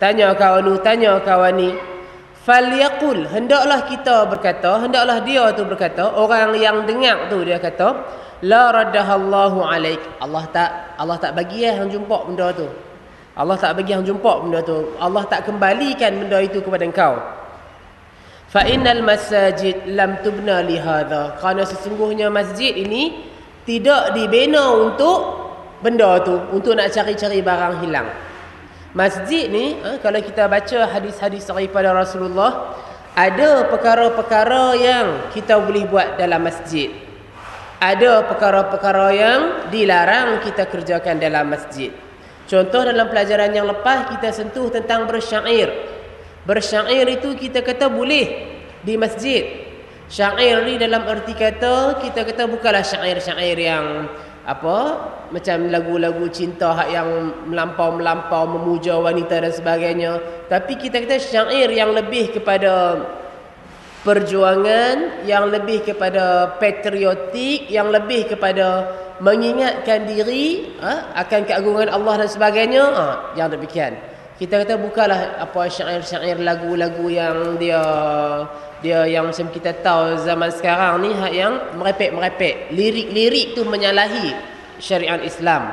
tanya kawan ni. Falyaqul, hendaklah kita berkata, hendaklah dia tu berkata, orang yang dengar tu dia kata, la raddahallahu alaik. Allah tak bagi hang jumpa benda tu. Allah tak bagi hang jumpa benda tu. Allah tak kembalikan benda itu kepada engkau. Fa innal masajid lam tubna li hadha. Kerana sesungguhnya masjid ini tidak dibina untuk benda tu, untuk nak cari-cari barang hilang. Masjid ni, kalau kita baca hadis-hadis daripada Rasulullah, ada perkara-perkara yang kita boleh buat dalam masjid. Ada perkara-perkara yang dilarang kita kerjakan dalam masjid. Contoh dalam pelajaran yang lepas kita sentuh tentang bersyair. Bersyair itu kita kata boleh di masjid. Syair ni dalam arti kata, kita kata bukanlah syair-syair yang macam lagu-lagu cinta yang melampau-melampau, memuja wanita dan sebagainya. Tapi kita kata syair yang lebih kepada perjuangan, yang lebih kepada patriotik, yang lebih kepada mengingatkan diri akan keagungan Allah dan sebagainya. Yang demikian. Kita kata bukanlah syair-syair lagu-lagu yang dia yang macam kita tahu zaman sekarang ni yang merepek-merepek. Lirik-lirik tu menyalahi syariat Islam.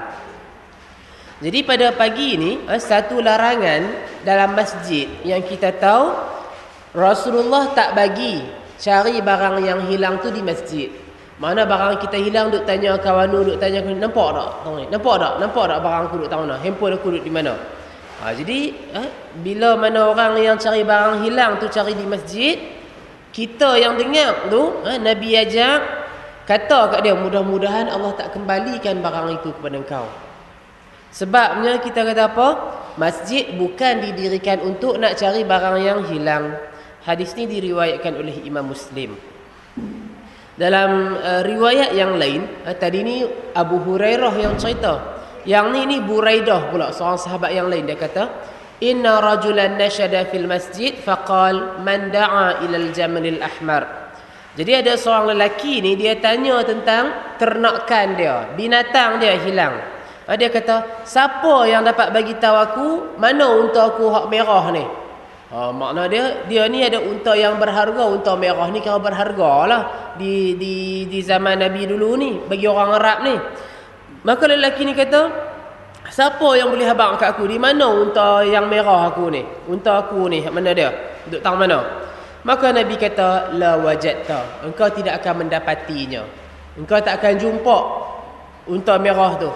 Jadi pada pagi ini satu larangan dalam masjid yang kita tahu, Rasulullah tak bagi cari barang yang hilang tu di masjid. Mana barang kita hilang, duk tanya kawan duk tanya, nampak tak? Nampak tak barang aku duk tahu mana? Handphone aku duk di mana? Jadi bila mana orang yang cari barang hilang tu cari di masjid, kita yang dengar tu, Nabi ajak, kata kat dia, mudah-mudahan Allah tak kembalikan barang itu kepada engkau. Sebabnya kita kata apa? Masjid bukan didirikan untuk nak cari barang yang hilang. Hadis ni diriwayatkan oleh Imam Muslim. Dalam riwayat yang lain, tadi ni Abu Hurairah yang cerita. Yang ni Buraidah pula, seorang sahabat yang lain, dia kata, inna rajulan nashada fil masjid faqal man da'a ilal jamalil ahmar. Jadi ada seorang lelaki ni, dia tanya tentang ternakan dia, binatang dia hilang. Dia kata, siapa yang dapat bagi tahu aku mana unta aku hak merah ni? Makna dia ni ada unta yang berharga. Unta merah ni kira berharga lah di zaman Nabi dulu ni, bagi orang Arab ni. Maka lelaki ni kata, siapa yang boleh habaq kat aku, di mana unta yang merah aku ni? Unta aku ni, mana dia? Duduk tang mana? Maka Nabi kata, la wajadta. Engkau tidak akan mendapatinya. Engkau tak akan jumpa unta merah tu.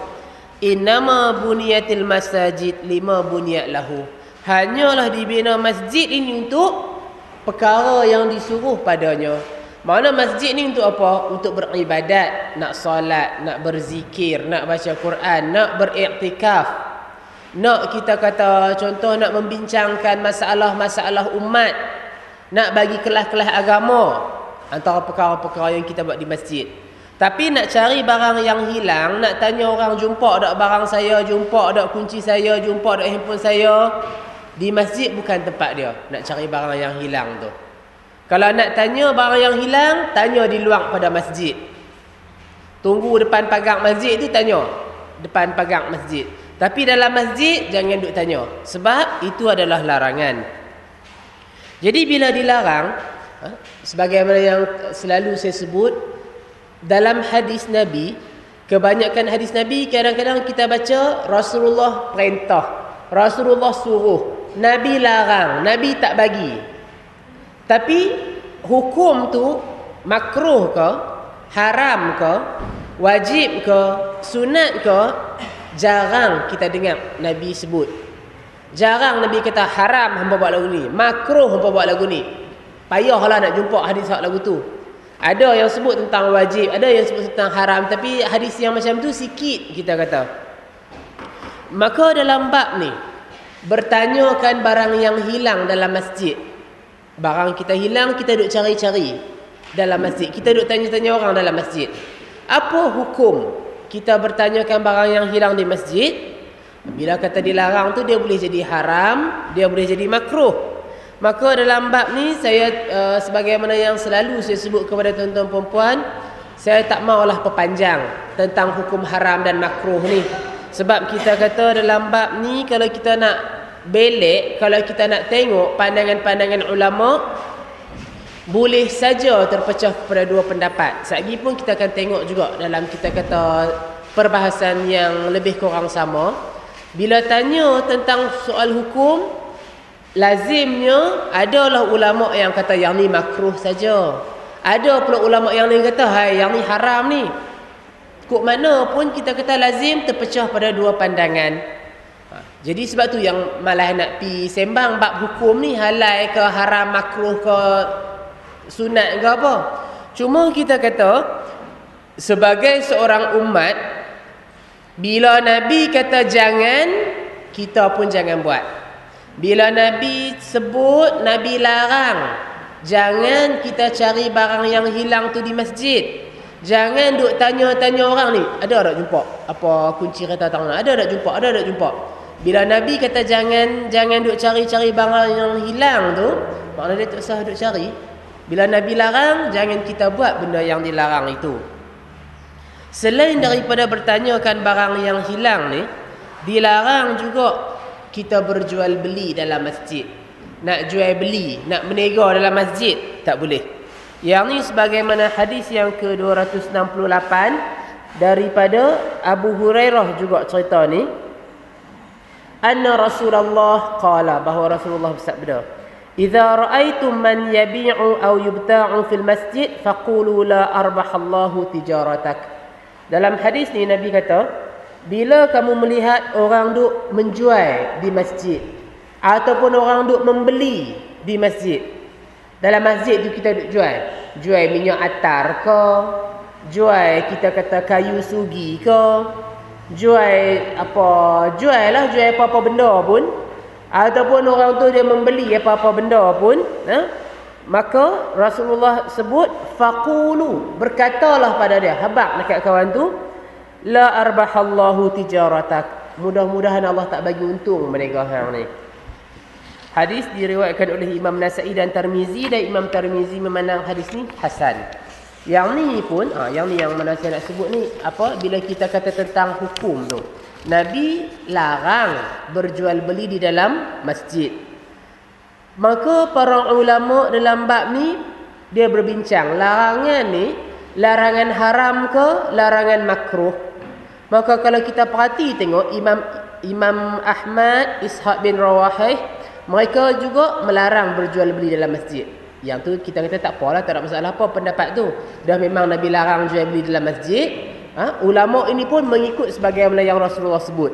Innama buniyatil masajid lima buniyat lahu. Hanyalah dibina masjid ini untuk perkara yang disuruh padanya. Mana masjid ni untuk apa? Untuk beribadat, nak solat, nak berzikir, nak baca Quran, nak beriktikaf. Nak kita kata contoh nak membincangkan masalah-masalah umat, nak bagi kelas-kelas agama, antara perkara-perkara yang kita buat di masjid. Tapi nak cari barang yang hilang, nak tanya orang, jumpa tak barang saya, jumpa tak kunci saya, jumpa tak handphone saya, di masjid bukan tempat dia nak cari barang yang hilang tu. Kalau nak tanya barang yang hilang, tanya di luar pada masjid. Tunggu depan pagar masjid tu, tanya depan pagar masjid. Tapi dalam masjid jangan duk tanya, sebab itu adalah larangan. Jadi bila dilarang, sebagaimana yang selalu saya sebut, dalam hadis Nabi, kebanyakan hadis Nabi kadang-kadang kita baca Rasulullah perintah, Rasulullah suruh, Nabi larang, Nabi tak bagi. Tapi hukum tu makruh ke, haram ke, wajib ke, sunat ke, jarang kita dengar Nabi sebut. Jarang Nabi kata haram hampa buat lagu ni, makruh hampa buat lagu ni. Payahlah nak jumpa hadis lagu tu. Ada yang sebut tentang wajib, ada yang sebut tentang haram, tapi hadis yang macam tu sikit kita kata. Maka dalam bab ni, bertanyakan barang yang hilang dalam masjid. Barang kita hilang, kita duk cari-cari dalam masjid. Kita duk tanya-tanya orang dalam masjid. Apa hukum kita bertanyakan barang yang hilang di masjid? Bila kata dilarang tu, dia boleh jadi haram, dia boleh jadi makruh. Maka dalam bab ni, saya sebagaimana yang selalu saya sebut kepada tuan-tuan perempuan, saya tak maulah perpanjang tentang hukum haram dan makruh ni. Sebab kita kata dalam bab ni, kalau kita nak belek kalau kita nak tengok pandangan-pandangan ulama, boleh saja terpecah kepada dua pendapat. Satgi pun kita akan tengok juga dalam kita kata perbahasan yang lebih kurang sama. Bila tanya tentang soal hukum, lazimnya adalah ulama yang kata yang ni makruh saja. Ada pula ulama yang lain kata hai yang ni haram ni. Kok mana pun kita kata lazim terpecah pada dua pandangan. Jadi sebab tu yang malah nak pi sembang bab hukum ni halal ke haram, makruh ke sunat ke apa. Cuma kita kata sebagai seorang umat, bila Nabi kata jangan, kita pun jangan buat. Bila Nabi sebut, Nabi larang, jangan kita cari barang yang hilang tu di masjid. Jangan duk tanya-tanya orang ni, ada tak jumpa apa kunci kereta tangan? Ada tak jumpa? Ada tak jumpa? Bila Nabi kata jangan duk cari-cari barang yang hilang tu, maknanya dia tak usah duk cari. Bila Nabi larang, jangan kita buat benda yang dilarang itu. Selain daripada bertanyakan barang yang hilang ni, dilarang juga kita berjual beli dalam masjid. Nak jual beli, nak berniaga dalam masjid, tak boleh. Yang ni sebagaimana hadis yang ke-268 daripada Abu Hurairah juga cerita ni. Anna Rasulullah qala, bahawa Rasulullah bersabda, "Idza ra'aitum man yabi'u aw yubta'u fil masjid faqulu la arbahallahu tijaratak." Dalam hadis ni Nabi kata, bila kamu melihat orang duk menjual di masjid ataupun orang duk membeli di masjid. Dalam masjid tu kita duk jual minyak atar ke, jual kita kata kayu sugi ke, jual apa-apa benda pun, ataupun orang tu dia membeli apa-apa benda pun, maka Rasulullah sebut faqulu, berkatalah pada dia, habaq dekat kawan tu, la arbahallahu tijaratak, mudah-mudahan Allah tak bagi untung mereka hang ni. Hadis diriwayatkan oleh Imam Nasa'i dan Tirmizi, dan Imam Tirmizi memandang hadis ni hasan. Yang ni pun, yang ni yang mana saya nak sebut ni, apa, bila kita kata tentang hukum tu, Nabi larang berjual beli di dalam masjid. Maka para ulama dalam bab ni dia berbincang, larangan ni larangan haram ke larangan makruh. Maka kalau kita perhati tengok Imam Ahmad, Ishaq bin Rawahih, mereka juga melarang berjual beli dalam masjid. Yang tu kita kata tak apalah, tak ada masalah apa pendapat tu. Dah memang Nabi larang jual beli dalam masjid. Ulama ini pun mengikut sebagaimana yang Rasulullah sebut.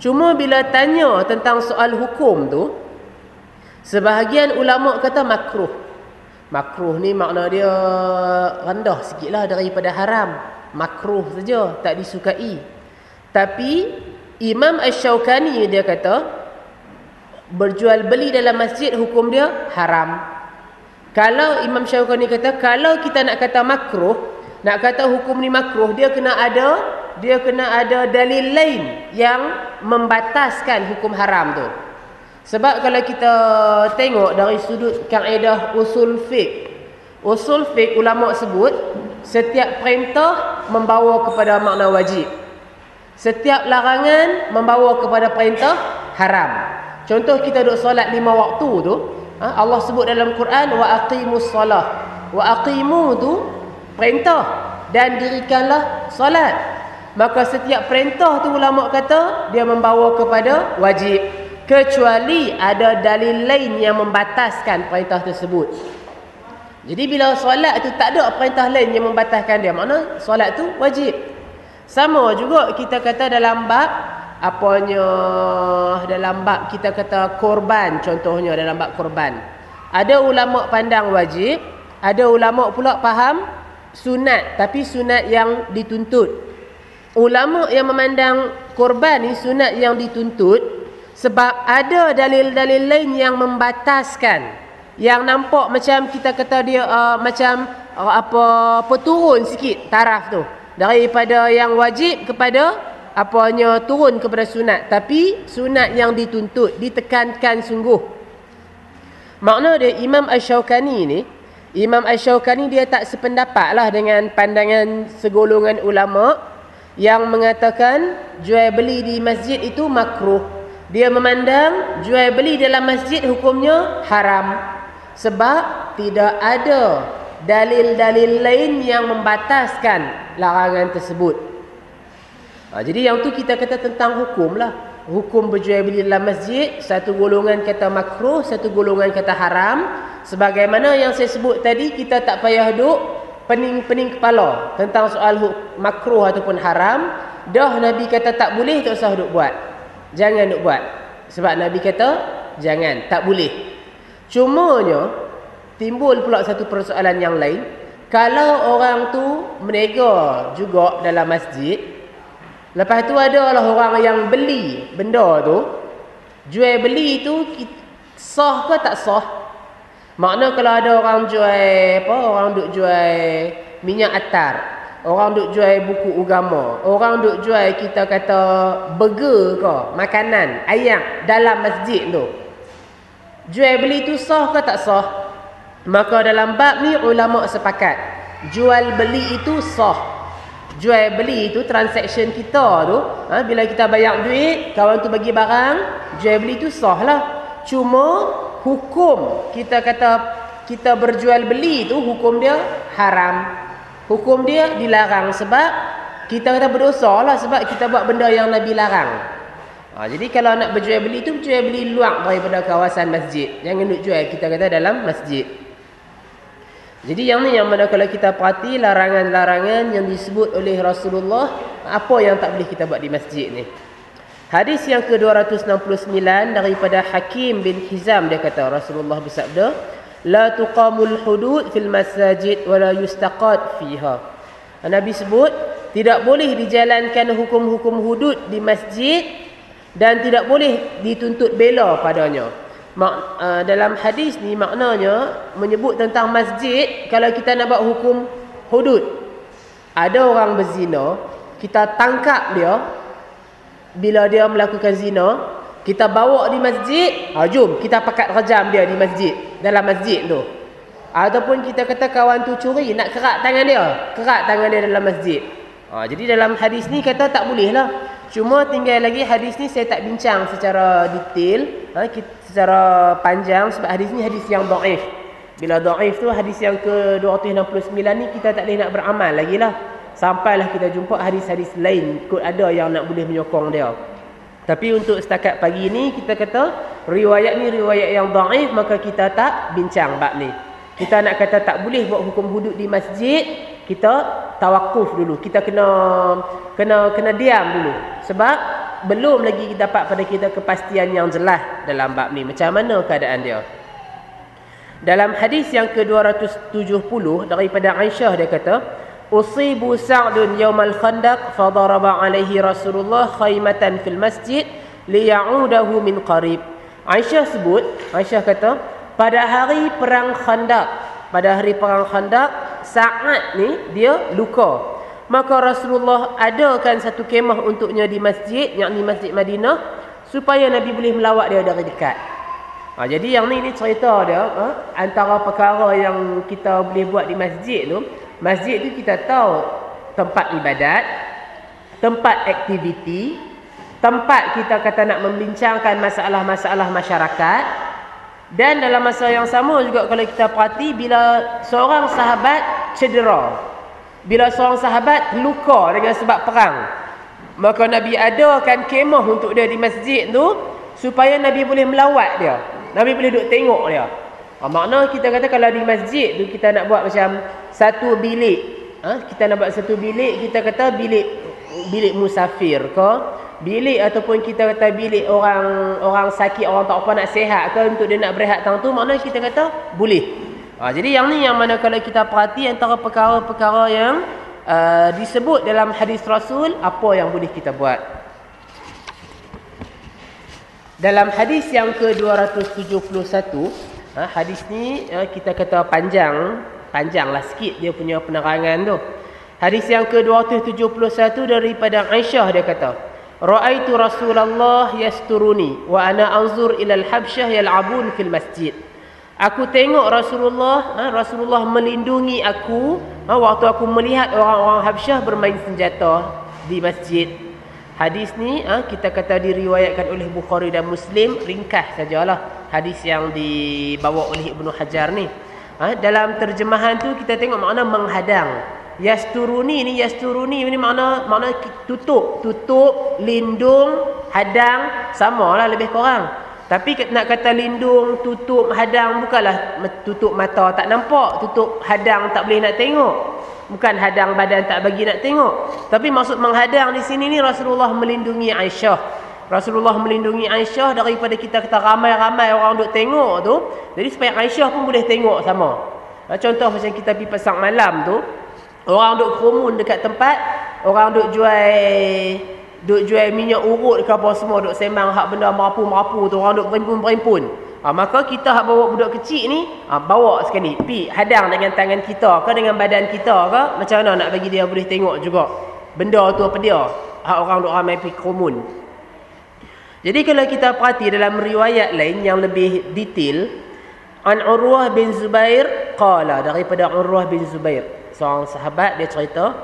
Cuma bila tanya tentang soal hukum tu, sebahagian ulama kata makruh. Makruh ni makna dia rendah sikitlah daripada haram. Makruh saja, tak disukai. Tapi Imam Asy-Syaukani dia kata berjual beli dalam masjid hukum dia haram. Kalau Imam Syaukani kata kalau kita nak kata makruh, nak kata hukum ni makruh, dia kena ada dalil lain yang membataskan hukum haram tu. Sebab kalau kita tengok dari sudut kaedah usul fiqh ulama sebut setiap perintah membawa kepada makna wajib. Setiap larangan membawa kepada perintah haram. Contoh kita duk solat 5 waktu tu, Allah sebut dalam Quran wa aqimus solah. Wa aqimu tu perintah dan dirikanlah solat. Maka setiap perintah tu ulama kata dia membawa kepada wajib, kecuali ada dalil lain yang membataskan perintah tersebut. Jadi bila solat tu tak ada perintah lain yang membataskan dia, makna solat tu wajib. Sama juga kita kata dalam bab kita kata korban, contohnya dalam bab korban. Ada ulama pandang wajib, ada ulama pula faham sunat, tapi sunat yang dituntut. Ulama yang memandang korban ni sunat yang dituntut sebab ada dalil-dalil lain yang membataskan, yang nampak macam kita kata dia turun sikit taraf tu daripada yang wajib kepada turun kepada sunat, tapi sunat yang dituntut, ditekankan sungguh. Makna dia Imam Asy-Syaukani dia tak sependapat lah dengan pandangan segolongan ulama yang mengatakan jual beli di masjid itu makruh. Dia memandang jual beli dalam masjid hukumnya haram. Sebab tidak ada dalil-dalil lain yang membataskan larangan tersebut. Jadi yang tu kita kata tentang hukum lah. Hukum berjual beli dalam masjid, satu golongan kata makruh, satu golongan kata haram. Sebagaimana yang saya sebut tadi, kita tak payah duk pening-pening kepala tentang soal makruh ataupun haram. Dah Nabi kata tak boleh, tak usah duk buat. Jangan duk buat. Sebab Nabi kata jangan, tak boleh. Cumanya timbul pula satu persoalan yang lain. Kalau orang tu meniaga juga dalam masjid, lepas tu adalah orang yang beli benda tu, jual beli tu sah ke tak sah? Makna kalau ada orang jual orang duk jual minyak atar, orang duk jual buku agama, orang duk jual kita kata burger ke, makanan, ayam dalam masjid tu. Jual beli tu sah ke tak sah? Maka dalam bab ni ulama sepakat, jual beli itu sah. Jual beli itu transaction kita tu, bila kita bayar duit, kawan tu bagi barang, jual beli itu sah lah. Cuma hukum kita kata kita berjual beli itu hukum dia haram. Hukum dia dilarang sebab kita kata berdosa lah sebab kita buat benda yang Nabi larang. Jadi kalau nak berjual beli itu, jual beli luar daripada kawasan masjid. Jangan duk jual kita kata dalam masjid. Jadi yang ni yang mana kalau kita perhati larangan-larangan yang disebut oleh Rasulullah, apa yang tak boleh kita buat di masjid ni. Hadis yang ke-269 daripada Hakim bin Hizam, dia kata Rasulullah bersabda, la tuqamul hudud fil masajid wa la yustaqad fiha. Nabi sebut tidak boleh dijalankan hukum-hukum hudud di masjid dan tidak boleh dituntut bela padanya. Dalam hadis ni maknanya menyebut tentang masjid. Kalau kita nak buat hukum hudud, ada orang berzina, kita tangkap dia bila dia melakukan zina, kita bawa di masjid, jom kita pakat rejam dia di masjid, dalam masjid tu. Ataupun kita kata kawan tu curi, nak kerat tangan dia dalam masjid. Jadi dalam hadis ni kata tak boleh lah. Cuma tinggal lagi hadis ni saya tak bincang secara detail, secara panjang, sebab hadis ni hadis yang dhaif. Bila dhaif tu hadis yang ke-269 ni kita tak boleh nak beramal lagi lah. Sampailah kita jumpa hadis-hadis lain, kot ada yang nak boleh menyokong dia. Tapi untuk setakat pagi ni kita kata riwayat ni riwayat yang dhaif, maka kita tak bincang bab ni. Kita nak kata tak boleh buat hukum hudud di masjid, kita tawakuf dulu. Kita kena diam dulu. Sebab belum lagi dapat pada kita kepastian yang jelas dalam bab ni. Macam mana keadaan dia? Dalam hadis yang ke-270 daripada Aisyah, dia kata, usibu Sa'dun yaumal khandaq fadaraba alaihi Rasulullah khaymatan fil masjid liya'udahu min qarib. Aisyah kata, pada hari perang Khandaq, Sa'ad ni dia luka. Maka Rasulullah adakan satu kemah untuknya di masjid, yakni Masjid Madinah, supaya Nabi boleh melawat dia dari dekat. Jadi yang ni cerita dia, antara perkara yang kita boleh buat di masjid tu. Masjid tu kita tahu tempat ibadat, tempat aktiviti, tempat kita kata nak membincangkan masalah-masalah masyarakat. Dan dalam masa yang sama juga kalau kita perhati, bila seorang sahabat cedera, bila seorang sahabat luka dengan sebab perang, maka Nabi adakan kemah untuk dia di masjid tu supaya Nabi boleh melawat dia, Nabi boleh duduk tengok dia. Makna kita kata kalau di masjid tu kita nak buat macam satu bilik, kita nak buat satu bilik, kita kata bilik musafir ke, bilik ataupun kita kata bilik orang sakit, orang tak apa nak sihat ke, untuk dia nak berehat tang tu, makna kita kata boleh. Jadi yang ni yang mana kalau kita perhati antara perkara-perkara yang disebut dalam hadis Rasul, apa yang boleh kita buat. Dalam hadis yang ke-271, hadis ni kita kata panjanglah sikit dia punya penerangan tu. Hadis yang ke-271 daripada Aisyah, dia kata, ra'aitu Rasulullah yasturuni wa ana anzur ila al-habsyah yal'abun fil masjid. Aku tengok Rasulullah melindungi aku waktu aku melihat orang-orang Habsyah bermain senjata di masjid. Hadis ni kita kata diriwayatkan oleh Bukhari dan Muslim, ringkas sajalah hadis yang dibawa oleh Ibnu Hajar ni. Dalam terjemahan tu kita tengok makna menghadang. Yasturuni ni makna tutup, lindung, hadang, samalah lebih kurang. Tapi nak kata lindung, tutup, hadang bukanlah tutup mata tak nampak, tutup hadang tak boleh nak tengok. Bukan hadang badan tak bagi nak tengok. Tapi maksud menghadang di sini ni Rasulullah melindungi Aisyah. Rasulullah melindungi Aisyah daripada kita kata ramai-ramai orang duk tengok tu. Jadi supaya Aisyah pun boleh tengok sama. Contoh macam kita pergi pasar malam tu, orang duk kerumun dekat tempat, orang duk jual minyak urut ke apa semua, duk sembang hak benda merapu-merapu tu, orang duk berimpun-berimpun. Maka kita hak bawa budak kecil ni, bawa sekali, pi hadang dengan tangan kita ke dengan badan kita ke, macam mana nak bagi dia boleh tengok juga benda tu apa dia, hak orang duk ramai pi kerumun. Jadi kalau kita perhati dalam riwayat lain yang lebih detail, an Urwah bin Zubair qala, daripada Urwah bin Zubair, seorang sahabat, dia cerita,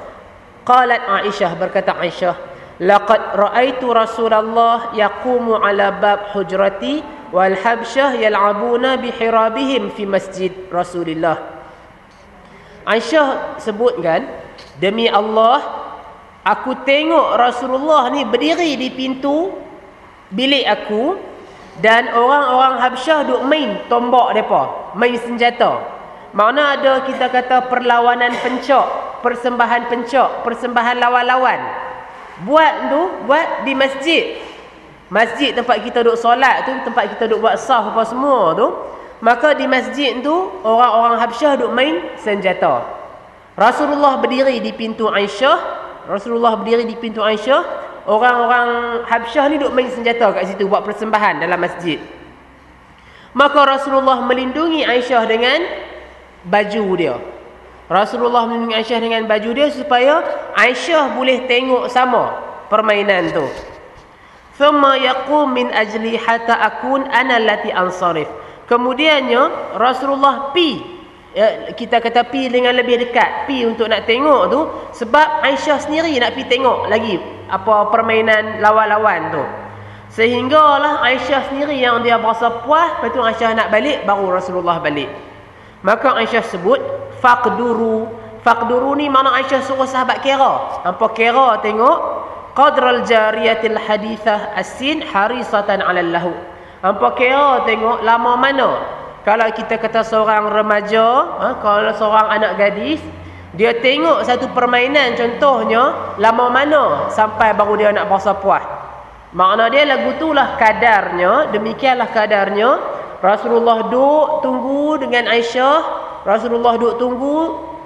qalat Aisyah, berkata Aisyah, laqad ra'aitu Rasulullah yaqumu ala bab hujrati wal habsyah yal'abuna bihirabihim fi masjid Rasulillah. Aisyah sebutkan, demi Allah, aku tengok Rasulullah ni berdiri di pintu bilik aku dan orang-orang Habsyah duk main tombak depa, main senjata. Makna ada kita kata perlawanan pencak, persembahan pencak, persembahan lawan-lawan. Buat di masjid. Masjid tempat kita duk solat tu, tempat kita duk buat saf apa semua tu. Maka di masjid tu orang-orang Habsyah duk main senjata. Rasulullah berdiri di pintu Aisyah. Orang-orang Habsyah ni duk main senjata kat situ, buat persembahan dalam masjid. Maka Rasulullah melindungi Aisyah dengan baju dia. Rasulullah melindungi Aisyah dengan baju dia supaya Aisyah boleh tengok sama permainan tu. Thumma yaqum min ajli hatta akun ana allati ansarif. Kemudiannya Rasulullah kita kata dengan lebih dekat, untuk nak tengok tu sebab Aisyah sendiri nak tengok lagi apa permainan lawan-lawan tu. Sehinggalah Aisyah sendiri yang dia berasa puas, lepas tu Aisyah nak balik, baru Rasulullah balik. Maka Aisyah sebut faqduru ni makna Aisyah suruh sahabat kira. Hampa kira tengok qadral jariyatil hadithah as-sin harisatan 'alal lahu. Hampa kira tengok lama mana. Kalau kita kata seorang remaja, kalau seorang anak gadis, dia tengok satu permainan contohnya, lama mana sampai baru dia nak berasa puas. Makna dia lagu itulah kadarnya, demikianlah kadarnya. Rasulullah duduk tunggu dengan Aisyah. Rasulullah duduk tunggu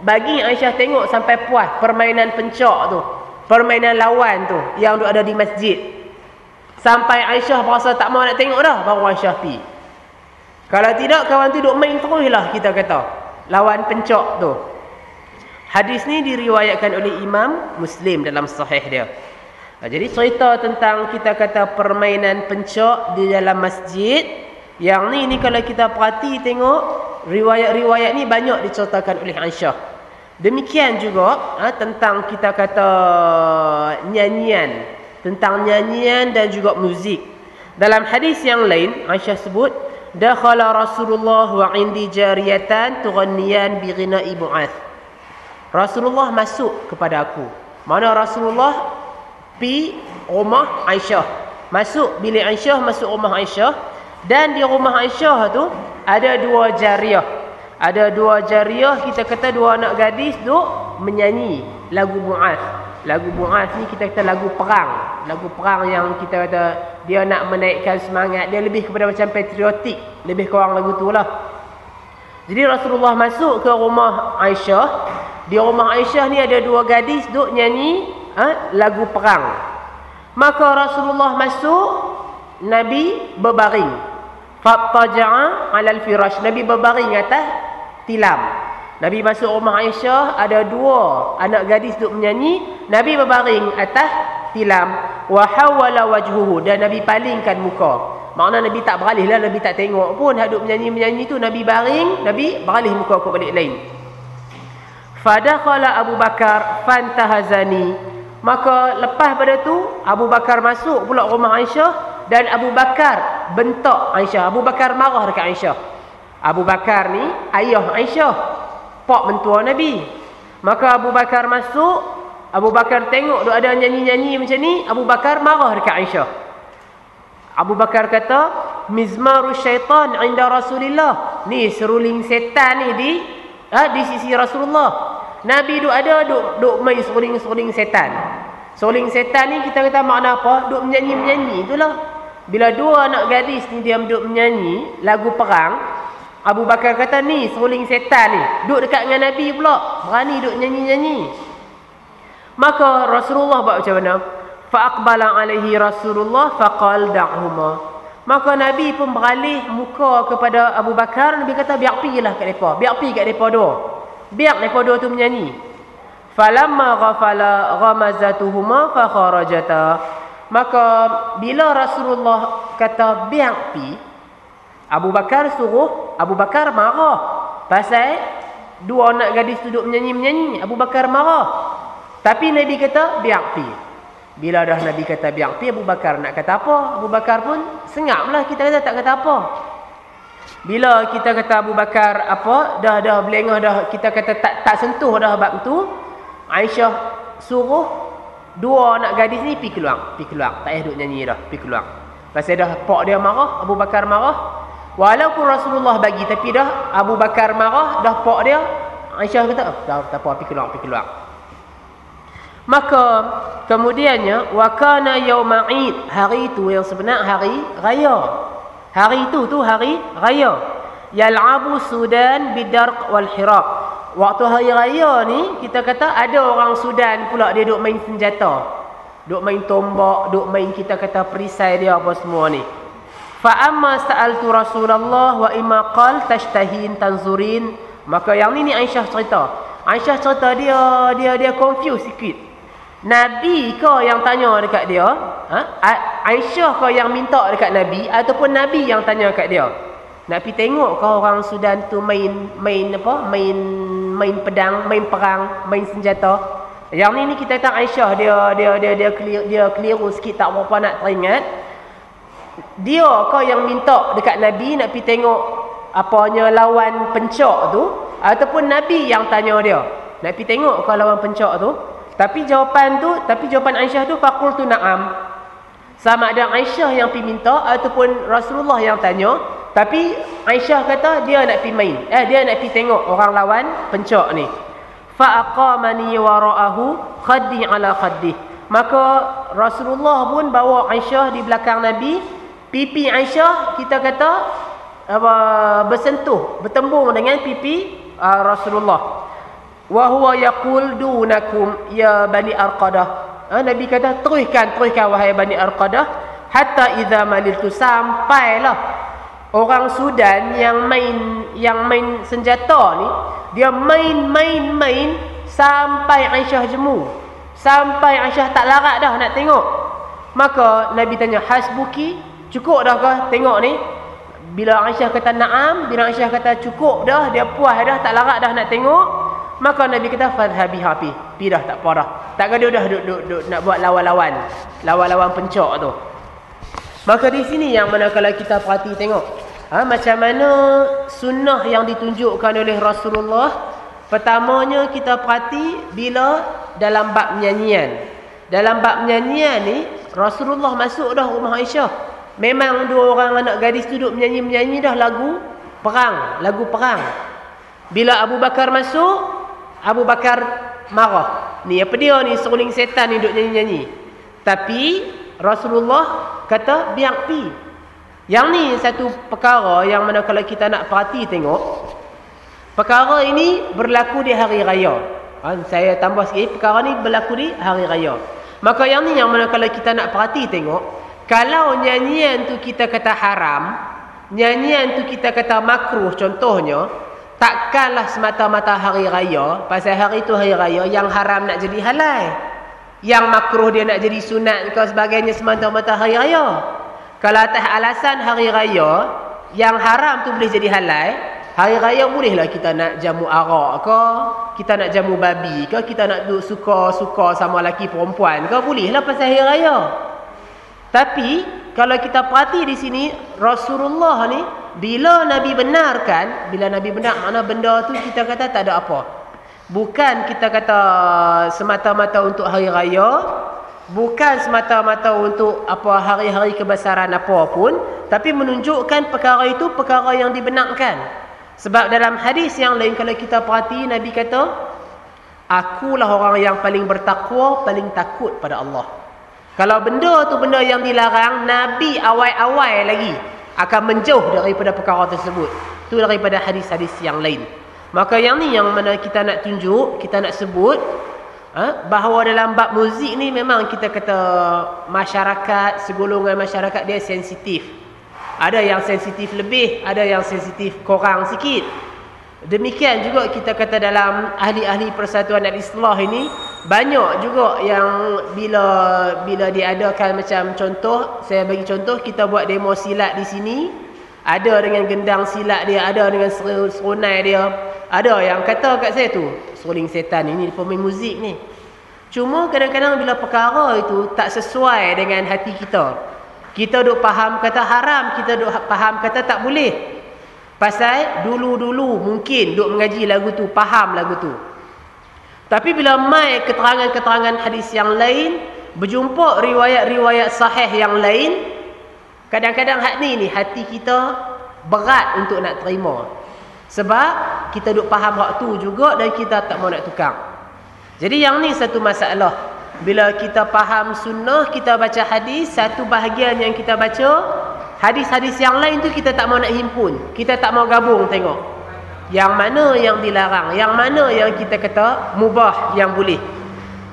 bagi Aisyah tengok sampai puas permainan pencak tu, permainan lawan tu yang ada di masjid. Sampai Aisyah berasa tak mau nak tengok dah, baru Aisyah pi. Kalau tidak, kawan tu duk main teruslah kita kata lawan pencak tu. Hadis ni diriwayatkan oleh Imam Muslim dalam sahih dia. Jadi cerita tentang kita kata permainan pencak di dalam masjid, yang ni kalau kita perhati tengok riwayat-riwayat ni banyak diceritakan oleh Aisyah. Demikian juga tentang kita kata nyanyian, tentang nyanyian dan juga muzik. Dalam hadis yang lain Aisyah sebut, dakhala Rasulullah wa indi jariyatan tughanniyan bi ghina'i Mu'adz. Rasulullah masuk kepada aku. Mana Rasulullah pi rumah Aisyah, masuk bilik Aisyah, masuk rumah Aisyah. Dan di rumah Aisyah tu ada dua jariyah. Ada dua jariyah, kita kata dua anak gadis duk menyanyi lagu Mu'adz. Lagu Mu'adz ni kita kata lagu perang. Lagu perang yang kita kata dia nak menaikkan semangat. Dia lebih kepada macam patriotik, lebih kurang lagu tu lah. Jadi Rasulullah masuk ke rumah Aisyah. Di rumah Aisyah ni ada dua gadis duk nyanyi lagu perang. Maka Rasulullah masuk, Nabi berbaring. Fattaja'a 'alal firash. Nabi berbaring atas tilam. Nabi masuk rumah Aisyah, ada dua anak gadis duk menyanyi. Nabi berbaring atas tilam. Wa hawala wajhuhu, dan Nabi palingkan muka. Makna Nabi tak beralih lah, Nabi tak tengok pun hak duk menyanyi-menyanyi tu. Nabi baring, Nabi beralih muka ke balik lain. Fadakhala Abu Bakar fantahazani Maka lepas pada tu Abu Bakar masuk pula rumah Aisyah dan Abu Bakar bentak Aisyah. Abu Bakar marah dekat Aisyah. Abu Bakar ni ayah Aisyah, pak mentua Nabi. Maka Abu Bakar masuk, Abu Bakar tengok duk ada nyanyi-nyanyi macam ni, Abu Bakar marah dekat Aisyah. Abu Bakar kata, mizmarus syaitan inda Rasulillah. Ni seruling setan ni di sisi Rasulullah. Nabi duk ada duk main seruling setan. Seruling setan ni kita kata makna apa? Duk menyanyi-menyanyi itulah. Bila dua anak gadis ni dia duk menyanyi lagu perang, Abu Bakar kata ni seruling setan ni. Duk dekat dengan Nabi pula, berani duk nyanyi-nyanyi. Maka Rasulullah buat macam mana? Fa aqbala alaihi Rasulullah faqal da'huma. Maka Nabi pun beralih muka kepada Abu Bakar. Nabi kata biar pergilah kat depa. Biar pergi kat depa dua. Biar mereka dua tu menyanyi. Falamma ghafala ghamazatuhuma fa kharajata. Maka bila Rasulullah kata biar pi, Abu Bakar suruh, Abu Bakar marah. Pasal dua anak gadis duduk menyanyi-menyanyi, Abu Bakar marah. Tapi Nabi kata biar pi. Bila dah Nabi kata biar pi, Abu Bakar nak kata apa? Abu Bakar pun senyaplah, kita kata tak kata apa. Bila kita kata Abu Bakar apa, dah belengah dah, kita kata tak sentuh dah bab tu, Aisyah suruh dua anak gadis ni pergi keluar, tak payah duk nyanyi dah, pergi keluar. Pasal dah pak dia marah, Abu Bakar marah. Walaupun Rasulullah bagi, tapi dah Abu Bakar marah, dah pak dia, Aisyah kata dah tak apa, pergi keluar. Maka kemudiannya wa kana yauma Eid, hari itu yang sebenar hari raya. Hari itu tu hari raya. Yal'abu Sudan bidarq wal hiraq. Waktu hari raya ni kita kata ada orang Sudan pula dia duk main senjata. Duk main tombak, duk main kita kata perisai dia apa semua ni. Fa amma sa'altu Rasulullah wa imma qal tashtahin tanzurin. Maka yang ni Aisyah cerita. Aisyah cerita dia confuse sikit. Nabi ke yang tanya dekat dia? Aisyah ke yang minta dekat Nabi ataupun Nabi yang tanya dekat dia? Nak pergi tengok ke orang Sudan tu main apa? Main pedang, main perang, main senjata. Yang ni kita kata Aisyah dia keliru sikit, tak berapa nak teringat. Dia ke yang minta dekat Nabi nak pergi tengok apanya lawan pencak tu ataupun Nabi yang tanya dia? Nak pergi tengok ke lawan pencak tu? Tapi jawapan Aisyah tu faqultu na'am. Sama ada Aisyah yang pergi minta ataupun Rasulullah yang tanya, tapi Aisyah kata dia nak pergi main. Dia nak pergi tengok orang lawan pencak ni. Fa aqamani wara'ahu khaddi ala khaddi. Maka Rasulullah pun bawa Aisyah di belakang Nabi. Pipi Aisyah kita kata bersentuh, bertembung dengan pipi Rasulullah. Wa huwa yaqul dunakum ya bani Arqadah. Nabi kata teruskan wahai bani Arqadah, hatta idza maliltu, sampailah orang Sudan yang main senjata ni, dia main sampai Aisyah jemu, sampai Aisyah tak larat dah nak tengok. Maka Nabi tanya, hasbuki, cukup dah ke tengok ni? Bila Aisyah kata na'am, bila Aisyah kata cukup dah, dia puas dah, tak larat dah nak tengok, maka Nabi kata fadhhabi hapi, pi dah, tak apa dah. Takkan dia dah duk nak buat lawan pencak tu. Maka di sini yang mana kalau kita perhati tengok macam mana sunnah yang ditunjukkan oleh Rasulullah. Pertamanya kita perhati bila dalam bab nyanyian. Dalam bab nyanyian ni Rasulullah masuk dah rumah Aisyah. Memang dua orang anak gadis duduk menyanyi dah lagu perang. Bila Abu Bakar masuk, Abu Bakar marah. Ni apa dia ni, seruling setan ni duk nyanyi-nyanyi. Tapi Rasulullah kata biar pi. Yang ni satu perkara yang mana kalau kita nak perhati tengok, perkara ini berlaku di hari raya. Saya tambah sikit, perkara ni berlaku di hari raya. Maka yang ni yang mana kalau kita nak perhati tengok, kalau nyanyian tu kita kata haram, nyanyian tu kita kata makruh contohnya, takkanlah semata-mata hari raya, pasal hari itu hari raya, yang haram nak jadi halal, yang makruh dia nak jadi sunat ke sebagainya semata-mata hari raya. Kalau atas alasan hari raya, yang haram tu boleh jadi halal, Hari raya bolehlah kita nak jamu arak ke, kita nak jamu babi ke, kita nak duduk suka-suka sama lelaki perempuan ke, bolehlah pasal hari raya. Tapi kalau kita perhati di sini, Rasulullah ni bila Nabi benarkan, bila Nabi benar makna benda tu kita kata tak ada apa. Bukan kita kata semata-mata untuk hari raya, bukan semata-mata untuk apa hari-hari kebesaran apa pun, tapi menunjukkan perkara itu perkara yang dibenarkan. Sebab dalam hadis yang lain kalau kita perhati, Nabi kata, akulah orang yang paling bertakwa, paling takut pada Allah. Kalau benda tu benda yang dilarang, Nabi awal-awal lagi akan menjauh daripada perkara tersebut. Itu daripada hadis-hadis yang lain. Maka yang ni yang mana kita nak tunjuk, kita nak sebut, bahawa dalam bab muzik ni memang kita kata masyarakat, segolongan masyarakat dia sensitif. Ada yang sensitif lebih, ada yang sensitif kurang sikit. Demikian juga kita kata dalam ahli-ahli persatuan al-islah ini, banyak juga yang bila diadakan macam contoh, saya bagi contoh, kita buat demo silat di sini, ada dengan gendang silat dia, ada dengan serunai dia. Ada yang kata kat saya tu, seruling setan ini pemain muzik ni. Cuma kadang-kadang bila perkara itu tak sesuai dengan hati kita, kita duk faham kata haram, kita duk faham kata tak boleh. Pasal dulu-dulu mungkin duk mengaji lagu tu, faham lagu tu. Tapi bila mai keterangan-keterangan hadis yang lain, berjumpa riwayat-riwayat sahih yang lain, kadang-kadang hati kita berat untuk nak terima. Sebab kita duk faham hak tu juga dan kita tak mau nak tukar. Jadi yang ni satu masalah. Bila kita faham sunnah, kita baca hadis, satu bahagian yang kita baca, hadis-hadis yang lain tu kita tak mau nak himpun. Kita tak mau gabung tengok. Yang mana yang dilarang, yang mana yang kita kata mubah, yang boleh.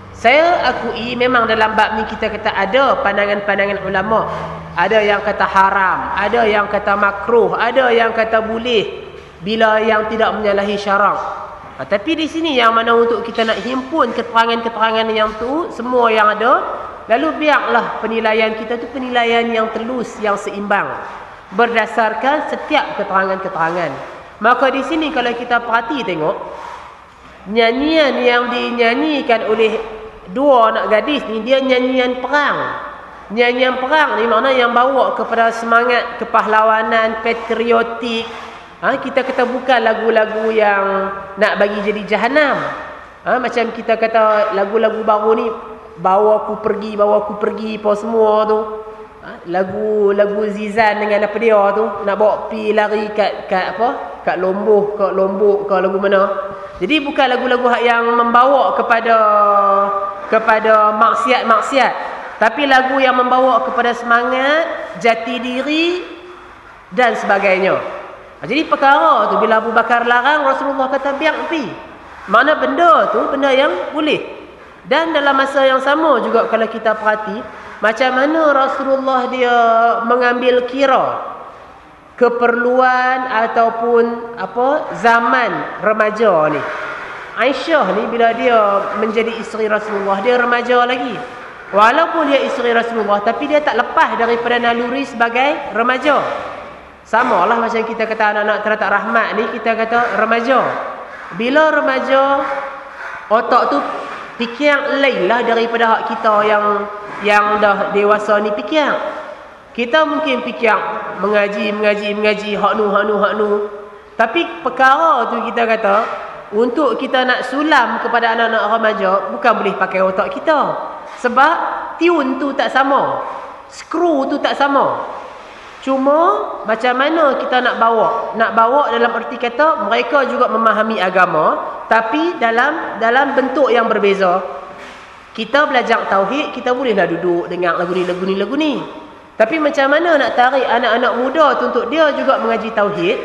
Saya akui memang dalam bab ni kita kata ada pandangan-pandangan ulama. Ada yang kata haram, ada yang kata makruh, ada yang kata boleh bila yang tidak menyalahi syarak. Tapi di sini yang mana untuk kita nak himpun keterangan-keterangan yang tu, semua yang ada, lalu biarlah penilaian kita tu penilaian yang telus, yang seimbang, berdasarkan setiap keterangan-keterangan. Maka di sini kalau kita perhati tengok, nyanyian yang dinyanyikan oleh dua anak gadis ni, dia nyanyian perang. Nyanyian perang ni makna yang bawa kepada semangat kepahlawanan, patriotik. Kita kata bukan lagu-lagu yang nak bagi jadi jahanam. Macam kita kata lagu-lagu baru ni, bawa aku pergi apa semua tu. Lagu Zizan dengan apa dia tu, nak bawa pi lari kat apa? Kat Lombok ke lagu mana. Jadi bukan lagu-lagu yang membawa kepada maksiat-maksiat, tapi lagu yang membawa kepada semangat, jati diri dan sebagainya. Jadi perkara tu bila Abu Bakar larang, Rasulullah kata biar pi. Makna benda tu benda yang boleh. Dan dalam masa yang sama juga kalau kita perhati, macam mana Rasulullah dia mengambil kira keperluan ataupun apa zaman remaja ni. Aisyah ni bila dia menjadi isteri Rasulullah, dia remaja lagi. Walaupun dia isteri Rasulullah, tapi dia tak lepas daripada naluri sebagai remaja. Sama lah macam kita kata anak-anak teratak rahmat ni, kita kata remaja. Bila remaja, otak tu fikir lain lah daripada hak kita yang dah dewasa ni fikir. Kita mungkin fikir mengaji hak nu. Tapi perkara tu kita kata, untuk kita nak sulam kepada anak-anak remaja, bukan boleh pakai otak kita. Sebab tune tu tak sama, skru tu tak sama. Cuma macam mana kita nak bawa dalam erti kata mereka juga memahami agama, tapi dalam bentuk yang berbeza. Kita belajar tauhid, kita bolehlah duduk dengar lagu ni. Tapi macam mana nak tarik anak-anak muda tu untuk dia juga mengaji tauhid,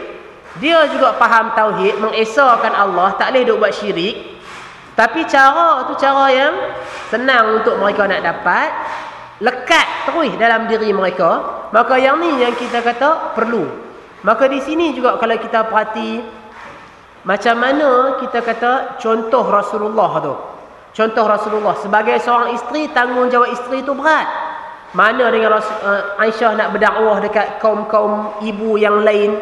dia juga faham tauhid, mengesahkan Allah, tak boleh duk buat syirik. Tapi cara tu cara yang senang untuk mereka nak dapat, lekat terus dalam diri mereka. Maka yang ni yang kita kata perlu. Maka di sini juga kalau kita perhati macam mana kita kata contoh Rasulullah tu. Contoh Rasulullah sebagai seorang isteri, tanggungjawab isteri tu berat. Mana dengan Aisyah nak berdakwah dekat kaum-kaum ibu yang lain.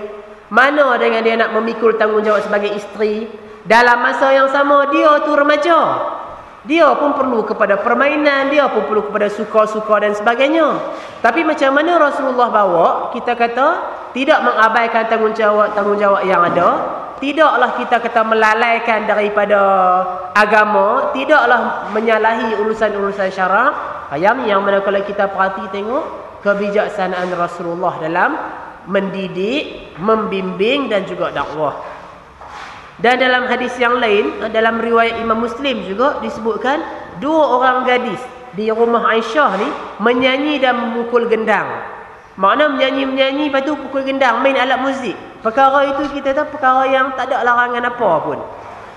Mana dengan dia nak memikul tanggungjawab sebagai isteri? Dalam masa yang sama dia tu remaja. Dia pun perlu kepada permainan, dia pun perlu kepada suka-suka dan sebagainya. Tapi macam mana Rasulullah bawa, kita kata tidak mengabaikan tanggungjawab yang ada, tidaklah kita kata melalaikan daripada agama, tidaklah menyalahi urusan-urusan syarak. Yang mana kalau kita perhati tengok kebijaksanaan Rasulullah dalam mendidik, membimbing dan juga dakwah. Dan dalam hadis yang lain, dalam riwayat Imam Muslim juga disebutkan 2 orang gadis di rumah Aisyah ni menyanyi dan memukul gendang. Makna menyanyi-menyanyi, lepas tu pukul gendang, main alat muzik. Perkara itu kita tahu perkara yang tak ada larangan apa pun.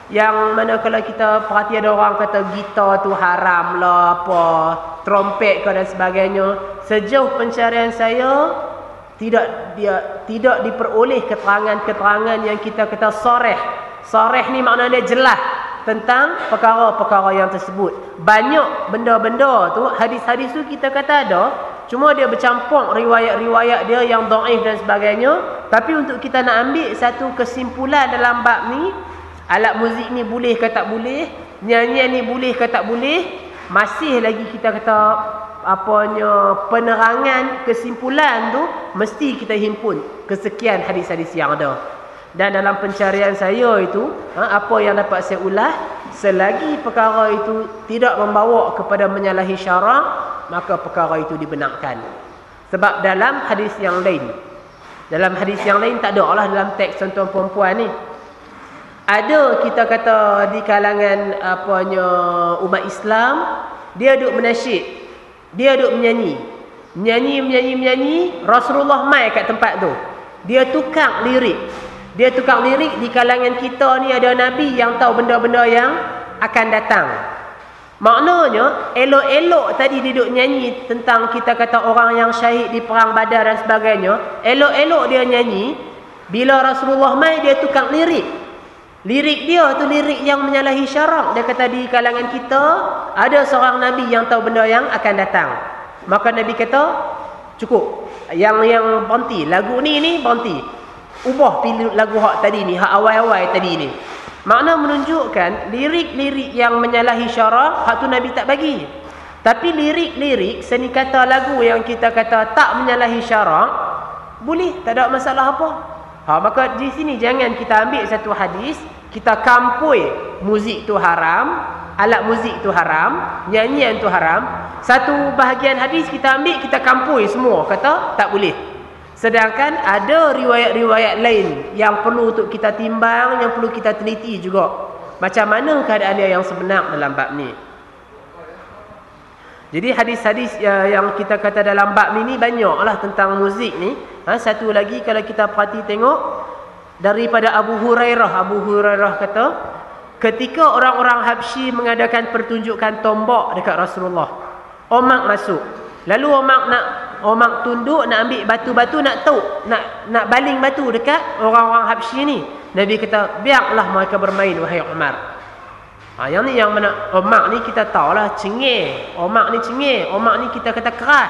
Yang mana kalau kita perhati ada orang kata gitar tu haram lah, apa, trompet ke dan sebagainya. Sejauh pencarian saya, tidak diperoleh keterangan-keterangan yang kita kata sarih. Sarih ni maknanya dia jelas tentang perkara-perkara yang tersebut. Banyak benda-benda tu, hadis-hadis tu kita kata ada, cuma dia bercampur riwayat-riwayat dia yang dhaif dan sebagainya. Tapi untuk kita nak ambil satu kesimpulan dalam bab ni, alat muzik ni boleh ke tak boleh, nyanyian ni boleh ke tak boleh, masih lagi kita kata penerangan kesimpulan tu mesti kita himpun kesekian hadis-hadis yang ada. Dan dalam pencarian saya itu, apa yang dapat saya ulas, selagi perkara itu tidak membawa kepada menyalahi syarak, maka perkara itu dibenarkan. Sebab dalam hadis yang lain tak ada lah dalam teks tuan-tuan perempuan ni. Ada kita kata di kalangan umat Islam, dia duk menasyid, dia duk menyanyi, Rasulullah mai kat tempat tu. Dia tukar lirik. Di kalangan kita ni ada Nabi yang tahu benda-benda yang akan datang. Maknanya elok-elok tadi dia duk nyanyi tentang kita kata orang yang syahid di perang Badar dan sebagainya. Elok-elok dia nyanyi, bila Rasulullah mai dia tukar lirik. Lirik dia tu lirik yang menyalahi syarak. Dia kata di kalangan kita ada seorang Nabi yang tahu benda yang akan datang. Maka Nabi kata cukup. Yang berhenti, lagu ni berhenti. Ubah pilih lagu hak tadi ni, hak awal-awal tadi ni. Makna menunjukkan lirik-lirik yang menyalahi syarak, hak tu Nabi tak bagi. Tapi lirik-lirik seni kata lagu yang kita kata tak menyalahi syarak, boleh, tak ada masalah apa. Maka di sini jangan kita ambil satu hadis, kita kampui muzik tu haram, alat muzik tu haram, nyanyian tu haram. Satu bahagian hadis kita ambil, kita kampui semua, kata tak boleh. Sedangkan ada riwayat-riwayat lain yang perlu untuk kita timbang, yang perlu kita teliti juga. Macam mana keadaan dia yang sebenar dalam bab ni. Jadi hadis-hadis yang kita kata dalam bab ni banyaklah tentang muzik ni. Satu lagi kalau kita perhati tengok daripada Abu Hurairah kata, ketika orang-orang Habsyi mengadakan pertunjukan tombak dekat Rasulullah, Omar masuk. Lalu Omar tunduk nak ambil batu-batu, nak baling batu dekat orang-orang Habsyi ni. Nabi kata, biarlah mereka bermain wahai Umar. Yang ni yang mana Omar ni kita tahulah cengih. Omar ni kita kata keras.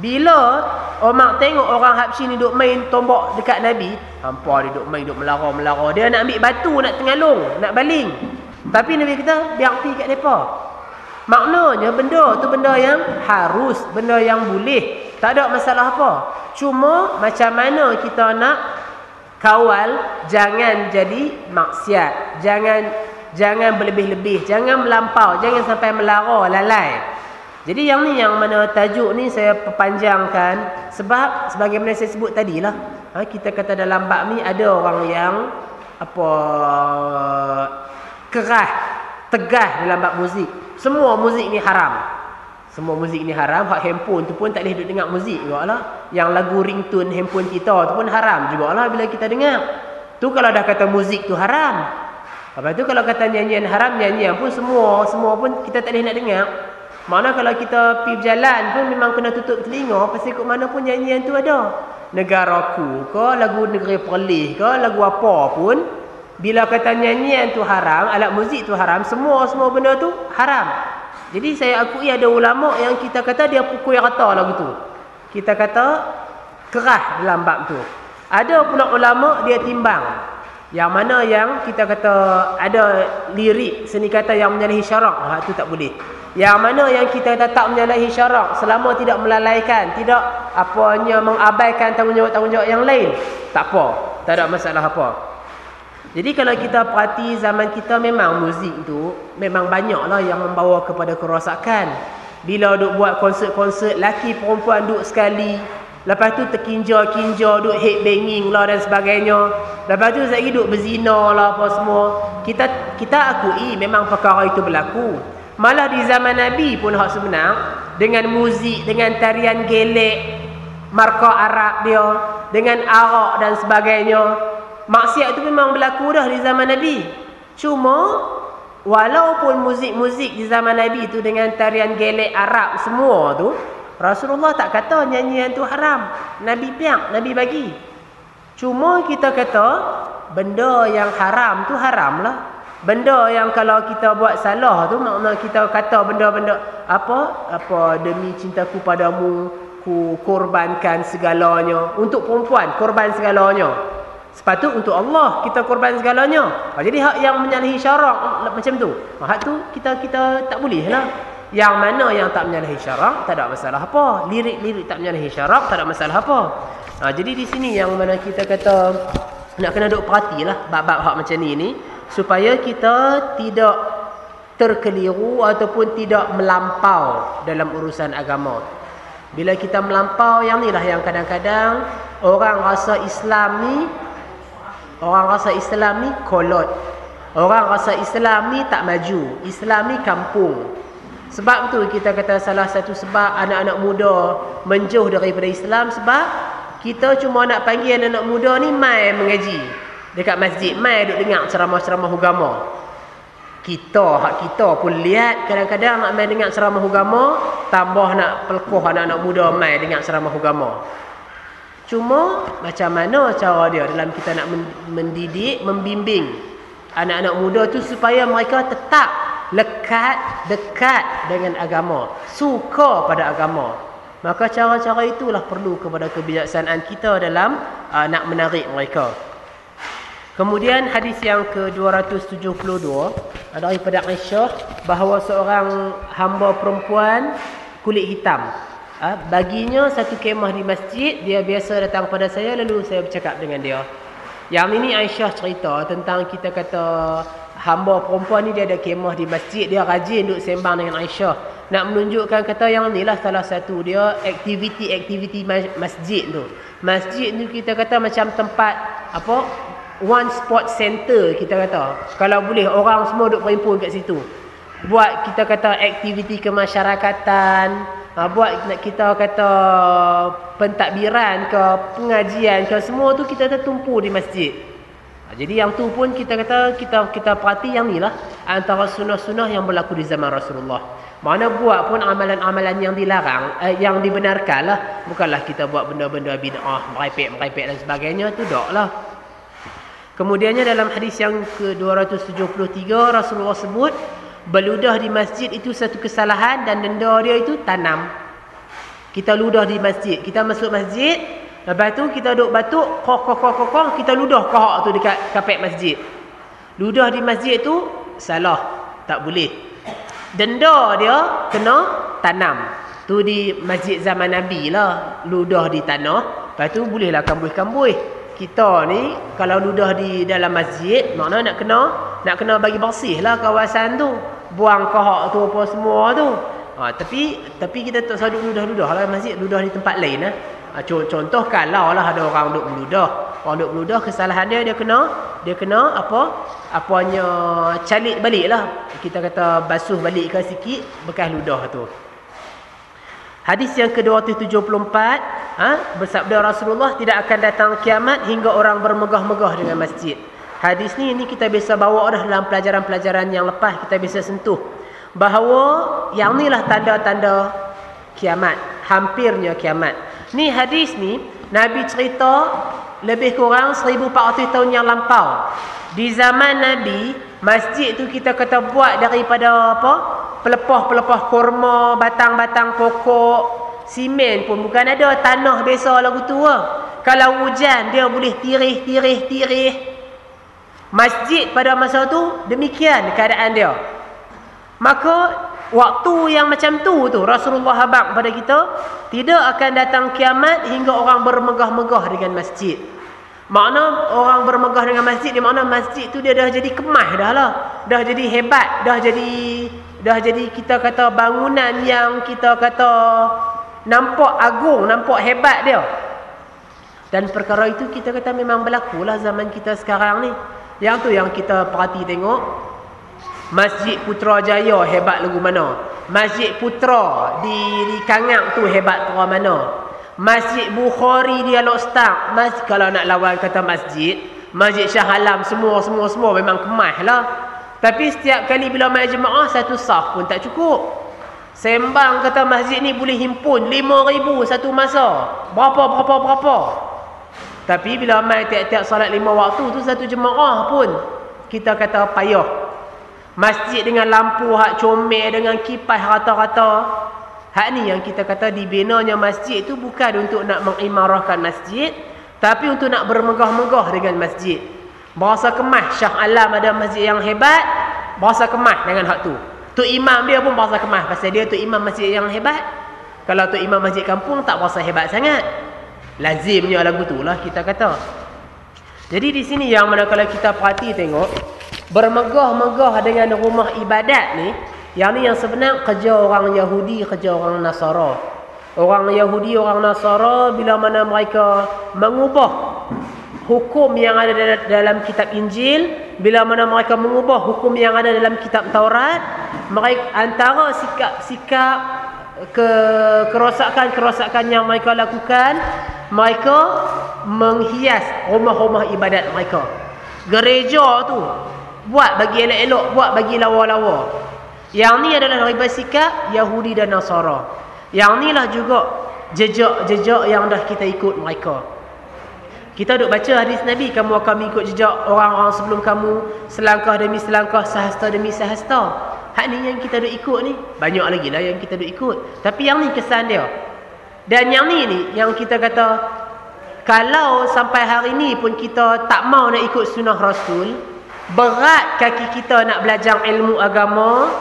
Bila Omar tengok orang Habsyi ni duk main tombak dekat Nabi, hampa dia duk main, duk melara-melara. Dia nak ambil batu, nak tengalung, nak baling. Tapi Nabi kata, biar pergi kat mereka. Maknanya benda tu benda yang harus, benda yang boleh, tak ada masalah apa. Cuma macam mana kita nak kawal jangan jadi maksiat, jangan berlebih-lebih, jangan melampau, jangan sampai melara, lalai. Jadi yang ni yang mana tajuk ni saya perpanjangkan sebab sebagaimana saya sebut tadilah, kita kata dalam bab ni ada orang yang keras, tegas dalam bab muzik. Semua muzik ni haram. Hak handphone tu pun tak boleh duduk dengar muzik jugalah. Yang lagu ringtone handphone kita tu pun haram jugalah bila kita dengar. Tu kalau dah kata muzik tu haram. Lepas tu kalau kata nyanyian haram, nyanyian pun semua pun kita tak boleh nak dengar. Mana kalau kita pergi berjalan pun memang kena tutup telinga, pasal kat mana pun nyanyian tu ada. Negaraku ke, lagu negeri Perlis ke, lagu apa pun, bila kata nyanyian tu haram, alat muzik tu haram, semua benda tu haram. Jadi saya akui ada ulama yang kita kata dia pukul rata lagu tu. Kita kata keras dalam bab tu. Ada pula ulama dia timbang. Yang mana yang kita kata ada lirik seni kata yang menyalahi syarak, itu tak boleh. Yang mana yang kita kata tak menyalahi syarak selama tidak melalaikan, tidak apanya mengabaikan tanggungjawab-tanggungjawab yang lain, tak apa, tak ada masalah apa. Jadi kalau kita perhati zaman kita memang muzik tu memang banyaklah yang membawa kepada kerosakan. Bila duk buat konsert-konsert laki perempuan duk sekali, lepas tu terkinja-kinja, duk headbanging lah dan sebagainya. Lepas tu lagi duk berzina lah apa semua. Kita akui memang perkara itu berlaku. Malah di zaman Nabi pun hak sebenar, dengan muzik, dengan tarian gelek, marka Arab dia, dengan arak dan sebagainya. Maksiat itu memang berlaku dah di zaman Nabi. Cuma walaupun muzik-muzik di zaman Nabi itu dengan tarian gelek Arab semua tu, Rasulullah tak kata nyanyian tu haram. Nabi piak, Nabi bagi. Cuma kita kata benda yang haram tu haram lah. Benda yang kalau kita buat salah tu, makna kita kata benda-benda apa demi cintaku padamu ku korbankan segalanya. Untuk perempuan korban segalanya. Sepatut untuk Allah kita korban segalanya. Jadi hak yang menyalahi syarak macam tu, hak tu kita tak boleh lah. Yang mana yang tak menyalahi syarak tak ada masalah apa. Lirik-lirik tak menyalahi syarak tak ada masalah apa. Jadi di sini yang mana kita kata nak kena duk perhatilah bab-bab hak macam ni supaya kita tidak terkeliru ataupun tidak melampau dalam urusan agama. Bila kita melampau yang ni lah yang kadang-kadang orang rasa Islam ni kolot. Orang rasa Islam ni tak maju. Islam ni kampung. Sebab tu kita kata salah satu sebab anak-anak muda menjauh daripada Islam, sebab kita cuma nak panggil anak-anak muda ni mai mengaji dekat masjid, mai duk dengar ceramah-ceramah agama. Hak kita pun lihat kadang-kadang nak mai dengar ceramah agama, tambah nak pelkoh anak-anak muda mai dengar ceramah agama. Cuma macam mana cara dia dalam kita nak mendidik, membimbing anak-anak muda tu supaya mereka tetap dekat dengan agama, suka pada agama. Maka cara-cara itulah perlu kepada kebijaksanaan kita dalam nak menarik mereka. Kemudian hadis yang ke-272 daripada Aisyah bahawa seorang hamba perempuan kulit hitam, baginya satu kemah di masjid, dia biasa datang pada saya lalu saya bercakap dengan dia. Yang ini Aisyah cerita tentang kita kata hamba perempuan ni dia ada kemah di masjid, dia rajin duk sembang dengan Aisyah. Nak menunjukkan kata yang ni lah salah satu dia aktiviti masjid tu. Masjid tu kita kata macam tempat one spot center kita kata. Kalau boleh orang semua duk berhimpun kat situ. Buat kita kata aktiviti kemasyarakatan, buat kita kata pentadbiran ke pengajian ke, semua tu kita tertumpu di masjid. Jadi yang tu pun kita kata kita perhati yang ni lah antara sunnah-sunnah yang berlaku di zaman Rasulullah. Mana buat pun amalan-amalan yang dilarang, yang dibenarkan lah. Bukanlah kita buat benda-benda bid'ah, merepek dan sebagainya, tu tak lah. Kemudiannya dalam hadis yang ke-273 Rasulullah sebut berludah di masjid itu satu kesalahan dan denda dia itu tanam. Kita ludah di masjid, kita masuk masjid, lepas tu kita duduk batuk, kok, kita ludah kohak tu dekat kapet masjid. Ludah di masjid tu salah, tak boleh. Denda dia kena tanam. Tu di masjid zaman Nabi lah, ludah di tanah, lepas tu bolehlah kambuh-kambuh. Kita ni kalau ludah di dalam masjid, makna nak kena bagi bersih lah kawasan tu. Buang kohak tu apa semua tu. Tapi kita tak sadut ludah-ludah lah masjid, ludah di tempat lain lah. Contoh kalau lah ada orang duk meludah. Orang duk meludah, kesalahan dia kena apanya calik balik lah. Kita kata basuh balik ke sikit bekas ludah tu. Hadis yang ke-274, bersabda Rasulullah, tidak akan datang kiamat hingga orang bermegah-megah dengan masjid. Hadis ni kita bisa bawa dah dalam pelajaran-pelajaran yang lepas, kita bisa sentuh bahawa yang ni lah tanda-tanda kiamat, hampirnya kiamat. Ni hadis ni Nabi cerita lebih kurang 1400 tahun yang lampau. Di zaman Nabi, masjid tu kita kata buat daripada pelepah-pelepah kurma, batang-batang pokok, simen pun bukan ada, tanah biasa lagu tu lah. kalau hujan dia boleh tirih. Masjid pada masa tu demikian keadaan dia. Maka waktu yang macam tu Rasulullah habaq pada kita, tidak akan datang kiamat hingga orang bermegah-megah dengan masjid. Makna orang bermegah dengan masjid, di mana masjid tu dia dah jadi kemah dah lah. Dah jadi hebat, dah jadi kita kata bangunan yang kita kata nampak agung, nampak hebat dia. Dan perkara itu kita kata memang berlaku lah zaman kita sekarang ni. Yang tu yang kita perhati tengok. Masjid Putrajaya hebat lagu mana? Masjid Putra di Kangak tu hebat terang mana? Masjid Bukhari di Al-Ustaz. Kalau nak lawan kata Masjid Shah Alam semua memang kemah lah. Tapi setiap kali bila main jemaah satu saf pun tak cukup. Sembang kata masjid ni boleh himpun 5,000 satu masa. Berapa. Tapi bila main tiap-tiap salat 5 waktu tu satu jemaah pun kita kata payah. Masjid dengan lampu hak comel, dengan kipas rata-rata. Hak ni yang kita kata dibinanya masjid tu bukan untuk nak mengimarahkan masjid, tapi untuk nak bermegah-megah dengan masjid. Berasa kemah Shah Alam ada masjid yang hebat, berasa kemah dengan hak tu. Tok imam dia pun berasa kemah pasal dia tok imam masjid yang hebat. Kalau tok imam masjid kampung tak berasa hebat sangat. Lazimnya lagu tu lah kita kata. Jadi di sini yang mana kalau kita perhati tengok, bermegah-megah dengan rumah ibadat ni, yang ni yang sebenar kerja orang Yahudi, kerja orang Nasara. Orang Yahudi, orang Nasara bila mana mereka mengubah hukum yang ada dalam kitab Injil, bila mana mereka mengubah hukum yang ada dalam kitab Taurat, mereka antara sikap kerosakan yang mereka lakukan, mereka menghias rumah-rumah ibadat mereka. Gereja tu buat bagi elok-elok, buat bagi lawa-lawa. Yang ni adalah daripada sikap Yahudi dan Nasara. Yang ni lah juga jejak-jejak yang dah kita ikut mereka. Kita duk baca hadis Nabi, kamu akan ikut jejak orang-orang sebelum kamu, selangkah demi selangkah, sahasta demi sahasta. Hak ni yang kita duk ikut ni. Banyak lagi lah yang kita duk ikut. Tapi yang ni kesan dia. Dan yang ni yang kita kata, kalau sampai hari ni pun kita tak mau nak ikut sunnah Rasul, berat kaki kita nak belajar ilmu agama,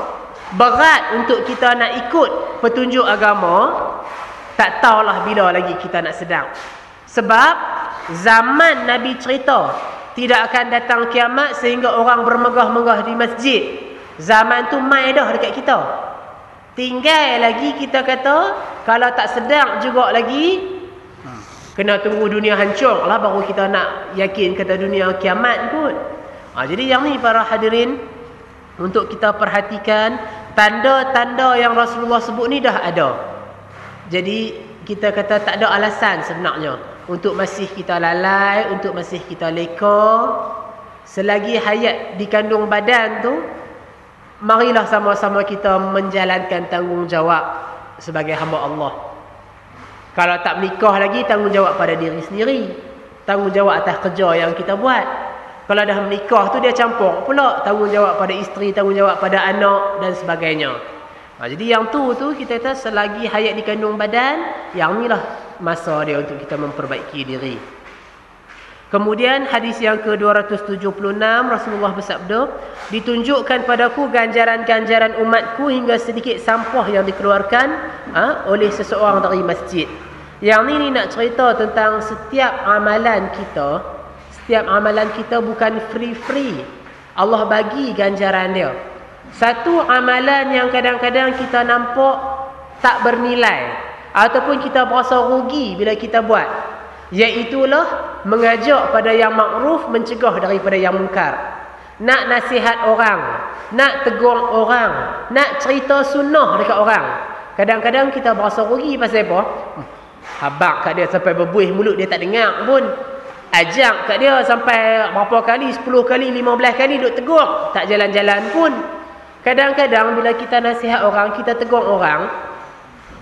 berat untuk kita nak ikut petunjuk agama, tak tahulah bila lagi kita nak sedang. Sebab zaman Nabi cerita tidak akan datang kiamat sehingga orang bermegah-megah di masjid. Zaman tu mai dah dekat kita. Tinggal lagi kita kata, kalau tak sedang juga lagi, kena tunggu dunia hancur lah baru kita nak yakin kata dunia kiamat kot. Jadi yang ni para hadirin, untuk kita perhatikan tanda-tanda yang Rasulullah sebut ni dah ada. Jadi kita kata tak ada alasan sebenarnya untuk masih kita lalai, untuk masih kita leka. Selagi hayat di kandung badan tu, marilah sama-sama kita menjalankan tanggungjawab sebagai hamba Allah. Kalau tak menikah lagi, tanggungjawab pada diri sendiri, tanggungjawab atas kerja yang kita buat. Kalau dah menikah tu dia campur pula, tanggungjawab pada isteri, tanggungjawab pada anak dan sebagainya. Jadi yang tu kita kata selagi hayat di kandung badan, yang inilah masa dia untuk kita memperbaiki diri. Kemudian hadis yang ke-276, Rasulullah bersabda, ditunjukkan padaku ganjaran-ganjaran umatku hingga sedikit sampah yang dikeluarkan oleh seseorang dari masjid. Yang ni nak cerita tentang setiap amalan kita. Setiap amalan kita bukan free-free. Allah bagi ganjaran dia. Satu amalan yang kadang-kadang kita nampak tak bernilai, ataupun kita berasa rugi bila kita buat, iaitulah mengajak pada yang makruf, mencegah daripada yang mungkar. Nak nasihat orang, nak tegur orang, nak cerita sunnah dekat orang. Kadang-kadang kita berasa rugi pasal apa? Habaq kat dia sampai berbuih mulut dia tak dengar pun. Ajak kat dia sampai berapa kali, 10 kali, 15 kali duk tegur, tak jalan-jalan pun. Kadang-kadang bila kita nasihat orang, kita tegur orang,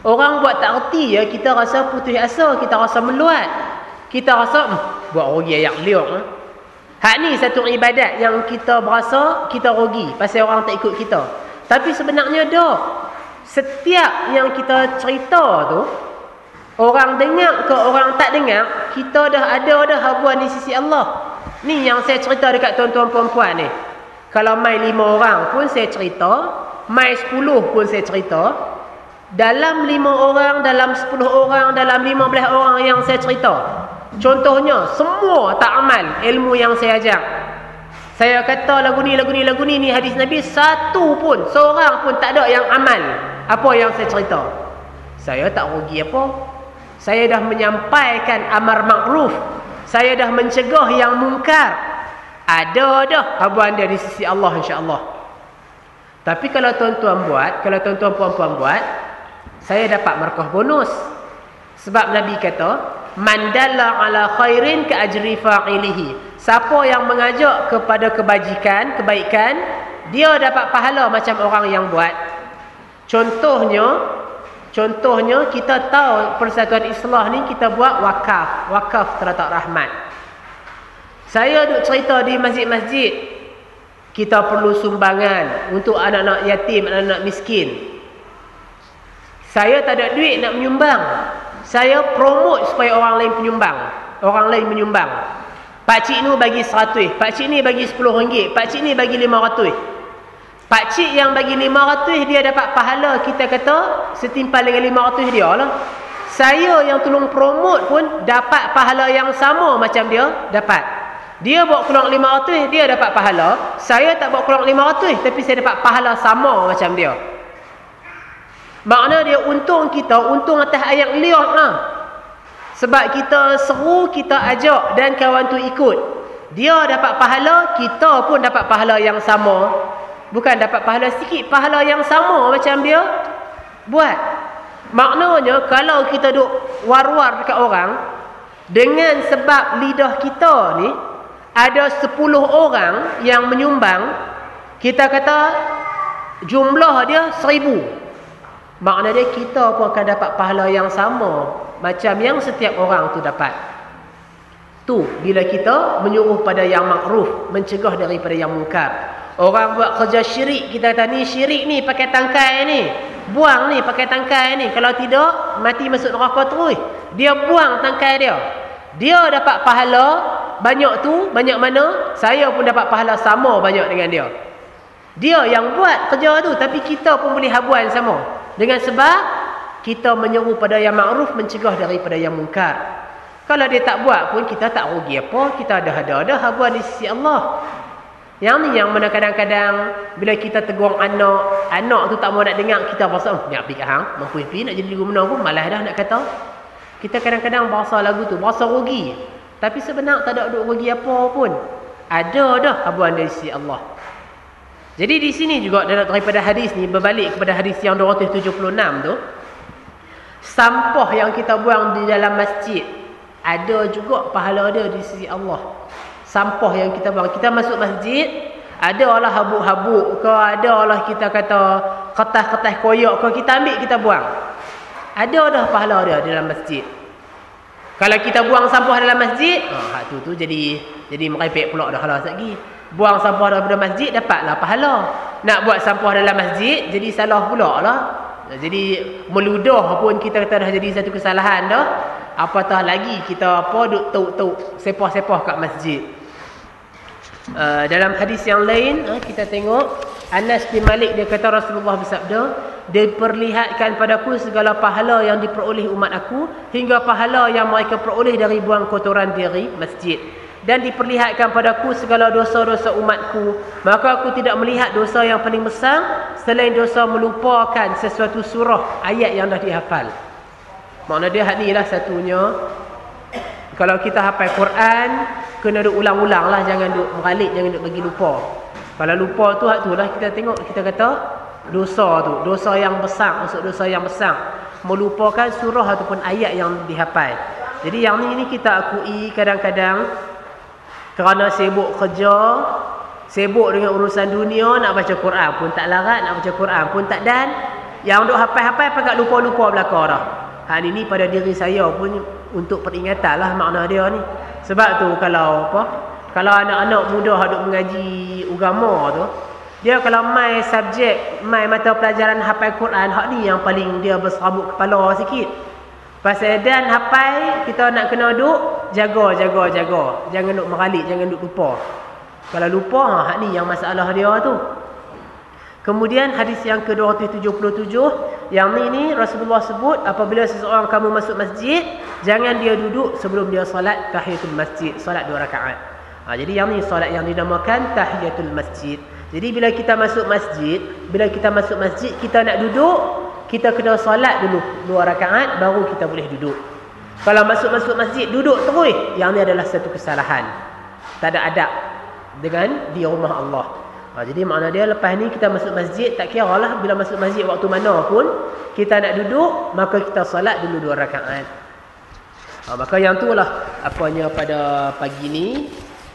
orang buat tak erti ya, kita rasa putus asa, kita rasa meluat. Kita rasa buat rugi ayat liuk. Hak ni satu ibadat yang kita berasa kita rugi pasal orang tak ikut kita. Tapi sebenarnya dah, setiap yang kita cerita tu, Orang dengar ke orang tak dengar, kita dah ada habuan di sisi Allah. Ni yang saya cerita dekat tuan-tuan perempuan ni. Kalau mai 5 orang pun saya cerita, mai 10 pun saya cerita. Dalam 5 orang, dalam 10 orang, dalam 15 orang yang saya cerita, contohnya semua tak amal ilmu yang saya ajar. Saya kata lagu ni hadis Nabi, satu pun, seorang pun tak ada yang amal apa yang saya cerita. Saya tak rugi apa. Saya dah menyampaikan amar makruf, saya dah mencegah yang mungkar. Ada dah habuan dia di sisi Allah, insya-Allah. Tapi kalau tuan-tuan buat, kalau tuan-tuan puan-puan buat, saya dapat markah bonus. Sebab Nabi kata, man dalla ala khairin ka ajri fa'ilihi. Siapa yang mengajak kepada kebajikan, kebaikan, dia dapat pahala macam orang yang buat. Contohnya kita tahu Persatuan Islah ni kita buat wakaf teratak rahmat. Saya duk cerita di masjid-masjid, kita perlu sumbangan untuk anak-anak yatim, anak-anak miskin. Saya tak ada duit nak menyumbang. Saya promote supaya orang lain menyumbang. Pakcik ni bagi 100, pakcik ni bagi RM10, pakcik ni bagi RM500. Pakcik yang bagi RM500 dia dapat pahala, kita kata setimpal dengan RM500 dia lah. Saya yang tolong promote pun dapat pahala yang sama macam dia dapat. Dia bawa keluar RM500, dia dapat pahala. Saya tak bawa keluar RM500, tapi saya dapat pahala sama macam dia. Makna dia untung kita, untung atas ayat liang lah. Sebab kita seru, kita ajak dan kawan tu ikut. Dia dapat pahala, kita pun dapat pahala yang sama. Bukan dapat pahala sikit, pahala yang sama macam dia buat. Maknanya kalau kita duk war-war dekat orang, dengan sebab lidah kita ni ada 10 orang yang menyumbang, kita kata jumlah dia 1000. Maknanya kita pun akan dapat pahala yang sama macam yang setiap orang tu dapat. Tu bila kita menyuruh pada yang makruf, mencegah daripada yang mungkar. Orang buat kerja syirik, kita kata ni syirik ni pakai tangkai ni, buang ni pakai tangkai ni, kalau tidak mati masuk neraka terus. Dia buang tangkai dia, dia dapat pahala banyak tu, banyak mana, saya pun dapat pahala sama banyak dengan dia. Dia yang buat kerja tu, tapi kita pun boleh habuan sama. Dengan sebab kita menyeru pada yang makruf, mencegah daripada yang mungkar. Kalau dia tak buat pun kita tak rugi apa, kita ada habuan di sisi Allah. Yang ni yang mana kadang-kadang bila kita tegur anak tu tak mau nak dengar, kita rasa ni api kat hang, mampu nak jadi guna pun malas dah nak kata. Kita kadang-kadang bahasa lagu tu, bahasa rugi. Tapi sebenarnya tak ada duk rugi apa pun. Ada dah habuan dari sisi Allah. Jadi di sini juga daripada hadis ni, berbalik kepada hadis yang 276 tu, sampah yang kita buang di dalam masjid ada juga pahala dia di sisi Allah. Sampah yang kita buang, kita masuk masjid, ada lah habuk-habuk ke, ada lah kita kata kertas-kertas koyak ke, kita ambil kita buang. Ada dah pahala dia dalam masjid. Kalau kita buang sampah dalam masjid, hak tu jadi merepek pula dah lah lagi. Buang sampah daripada masjid dapatlah pahala. Nak buat sampah dalam masjid jadi salah pula lah. Jadi meludah pun kita kata dah jadi satu kesalahan dah. Apatah lagi kita duk tauk-tauk sepah-sepah kat masjid. Dalam hadis yang lain kita tengok Anas bin Malik, dia kata Rasulullah bersabda, diperlihatkan padaku segala pahala yang diperoleh umat aku, hingga pahala yang mereka peroleh dari buang kotoran diri masjid, dan diperlihatkan padaku segala dosa-dosa umatku, maka aku tidak melihat dosa yang paling besar selain dosa melupakan sesuatu surah ayat yang dah dihafal. Makna dia hak ni lah satunya. Kalau kita hafal Quran, kena duk ulang-ulang lah, jangan duk meralik, jangan duk bagi lupa. Kalau lupa tu hak tu lah kita tengok, kita kata dosa tu, dosa yang besar, maksud dosa yang besar, melupakan surah ataupun ayat yang dihafal. Jadi yang ni kita akui kadang-kadang kerana sibuk kerja, sibuk dengan urusan dunia, nak baca Quran pun tak larat, nak baca Quran pun tak dan. Yang duk hafal-hafal pakat lupa-lupa belakang dah. Hal ini pada diri saya pun untuk peringatan lah makna dia ni. Sebab tu kalau anak-anak muda duk mengaji agama tu, dia kalau mai subjek, mai mata pelajaran hafal Quran, hak ni yang paling dia berserabut kepala sikit. Pasal dan hafal, kita nak kena duk jaga. Jangan duk meralik, jangan duk lupa. Kalau lupa, hak ni yang masalah dia tu. Kemudian hadis yang ke-277, yang ni Rasulullah sebut, apabila seseorang kamu masuk masjid, jangan dia duduk sebelum dia solat tahiyatul masjid, solat 2 rakaat. Jadi yang ni solat yang dinamakan tahiyatul masjid. Jadi bila kita masuk masjid, kita nak duduk, kita kena solat dulu 2 rakaat baru kita boleh duduk. Kalau masuk masjid duduk terus, yang ni adalah satu kesalahan. Tak ada adab dengan di rumah Allah. Jadi makna dia lepas ni kita masuk masjid, tak kira lah bila masuk masjid waktu mana pun, kita nak duduk, maka kita solat dulu 2 rakaat. Maka yang tu lah apanya pada pagi ni,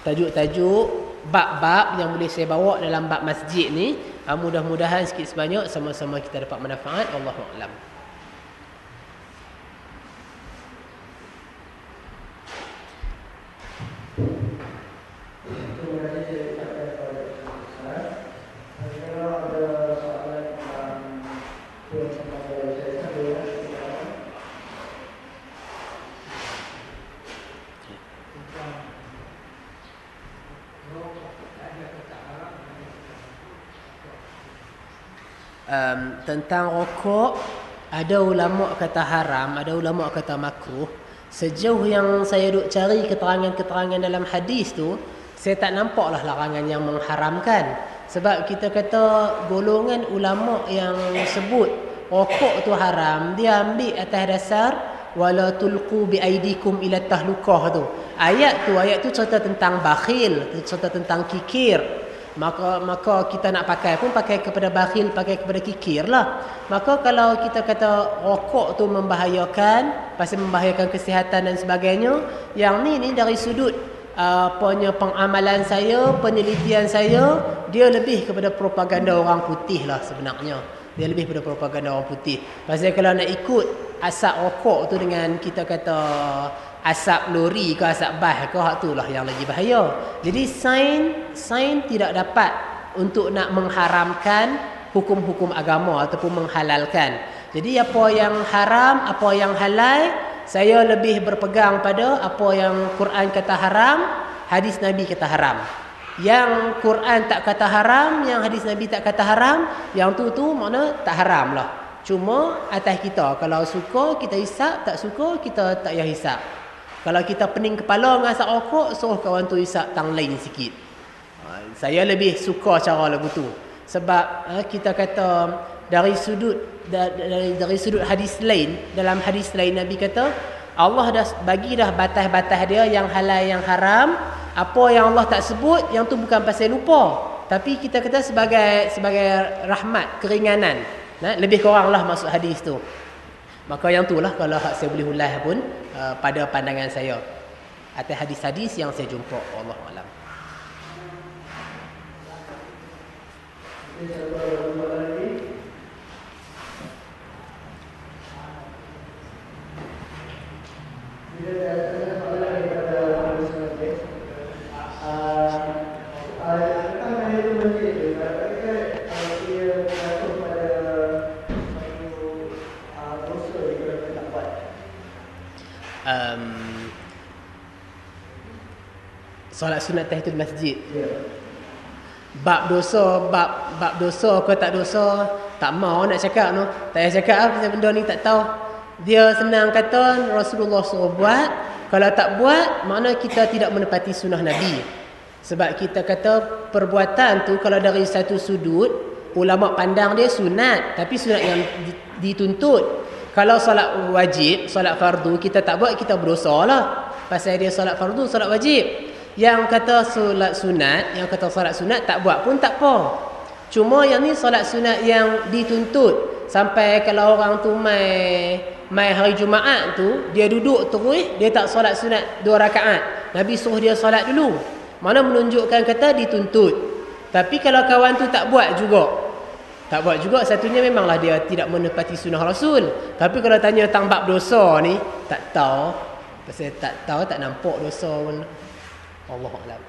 tajuk-tajuk bab-bab yang boleh saya bawa dalam bab masjid ni. Mudah-mudahan sikit sebanyak sama-sama kita dapat manfaat. Wallahu a'lam. Tentang rokok, ada ulama kata haram, ada ulama kata makruh. Sejauh yang saya duk cari keterangan-keterangan dalam hadis tu, saya tak nampaklah larangan yang mengharamkan. Sebab kita kata golongan ulama yang sebut rokok tu haram, dia ambil atas dasar wala tulqu bi aidikum ila tahlukah tu. Ayat tu cerita tentang bakhil, cerita tentang kikir. Maka kita nak pakai pun pakai kepada bakhil, pakai kepada kikir lah. Maka kalau kita kata rokok tu membahayakan, pasal membahayakan kesihatan dan sebagainya, yang ni dari sudut pengamalan saya, penelitian saya, dia lebih kepada propaganda orang putih lah sebenarnya. Dia lebih kepada propaganda orang putih. Pasal kalau nak ikut asap rokok tu dengan kita kata asap lori ke asap bas ke, hak tu lah yang lagi bahaya. Jadi sains tidak dapat untuk nak mengharamkan hukum-hukum agama ataupun menghalalkan. Jadi apa yang haram, apa yang halal, saya lebih berpegang pada apa yang Quran kata haram, hadis Nabi kata haram. Yang Quran tak kata haram, yang hadis Nabi tak kata haram, yang tu makna tak haram lah. Cuma atas kita, kalau suka kita hisap, tak suka kita tak payah hisap. Kalau kita pening kepala dengan asap rokok, suruh kawan tu hisap tang lain sikit. Saya lebih suka cara lagu tu. Sebab kita kata dari sudut hadis lain, dalam hadis lain Nabi kata Allah dah bagi dah batas-batas dia yang halal yang haram. Apa yang Allah tak sebut, yang tu bukan pasal lupa, tapi kita kata sebagai rahmat, keringanan. Lebih kurang lah maksud hadis tu. Maka yang tu lah kalau saya boleh ulas pun pada pandangan saya atas hadis-hadis yang saya jumpa. Wallahu a'lam. Solat sunat tahiyatul masjid. Bab dosa ke tak dosa, tak mau nak cakap tu. Tak payah cakap pasal benda ni tak tahu. Dia senang kata Rasulullah suruh buat, kalau tak buat makna kita tidak menepati sunnah Nabi. Sebab kita kata perbuatan tu kalau dari satu sudut ulama pandang dia sunat, tapi sunat yang dituntut. Kalau solat wajib, solat fardu kita tak buat, kita berdosa lah. Pasal dia solat fardu, solat wajib. Yang kata solat sunat, yang kata solat sunat tak buat pun tak apa. Cuma yang ni solat sunat yang dituntut. Sampai kalau orang tu mai hari Jumaat tu, dia duduk terus, dia tak solat sunat 2 rakaat. Nabi suruh dia solat dulu. Mana menunjukkan kata dituntut. Tapi kalau kawan tu tak buat juga, satunya memanglah dia tidak menepati sunnah Rasul. Tapi kalau tanya tentang bab dosa ni, tak tahu. Pasal tak tahu, tak nampak dosa pun. Wallahu a'lam.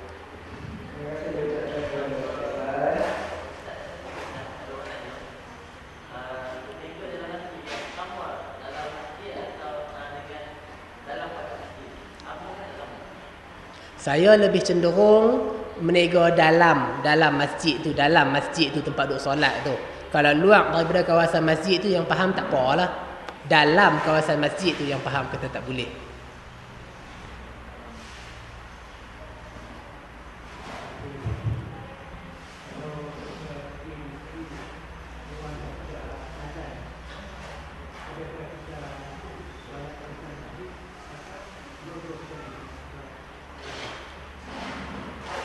Saya lebih cenderung menego dalam masjid tu, tempat duduk solat tu. Kalau luar daripada kawasan masjid tu yang faham tak apalah. Dalam kawasan masjid tu yang faham kata tak boleh.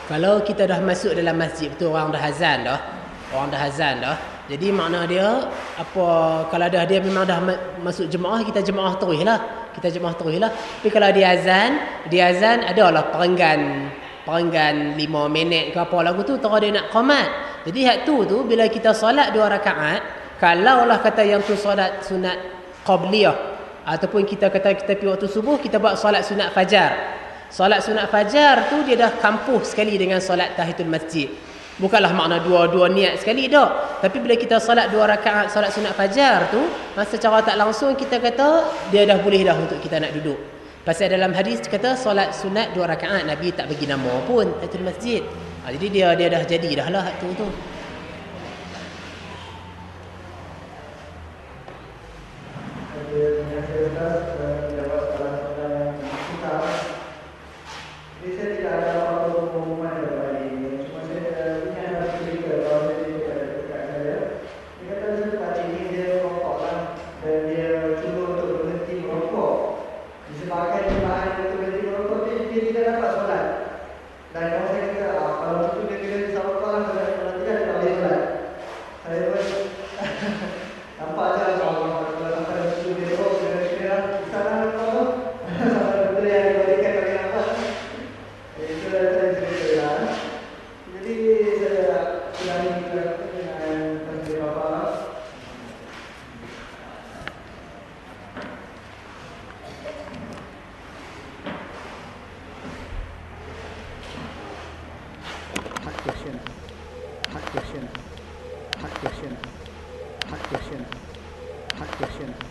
Kalau kita dah masuk dalam masjid, betul orang dah azan dah. Jadi makna dia apa, kalau dah dia memang dah masuk jemaah, kita jemaah teruslah. Tapi kalau dia azan adalah perenggan 5 minit ke apa lagu tu terus dia nak qamat. Jadi hak tu bila kita solat 2 rakaat, kalaulah kata yang tu solat sunat qabliyah ataupun kita kata kita pergi waktu subuh, kita buat solat sunat fajar. Solat sunat fajar tu dia dah kampuh sekali dengan solat tahiyatul masjid. Bukanlah makna dua niat sekali dah. Tapi bila kita solat 2 rakaat solat sunat fajar tu, masa cara tak langsung kita kata dia dah boleh dah untuk kita nak duduk. Pasal dalam hadis kata solat sunat 2 rakaat Nabi tak bagi nama pun tahiyatul masjid. Jadi dia dah jadi dah lah tu. Hak question.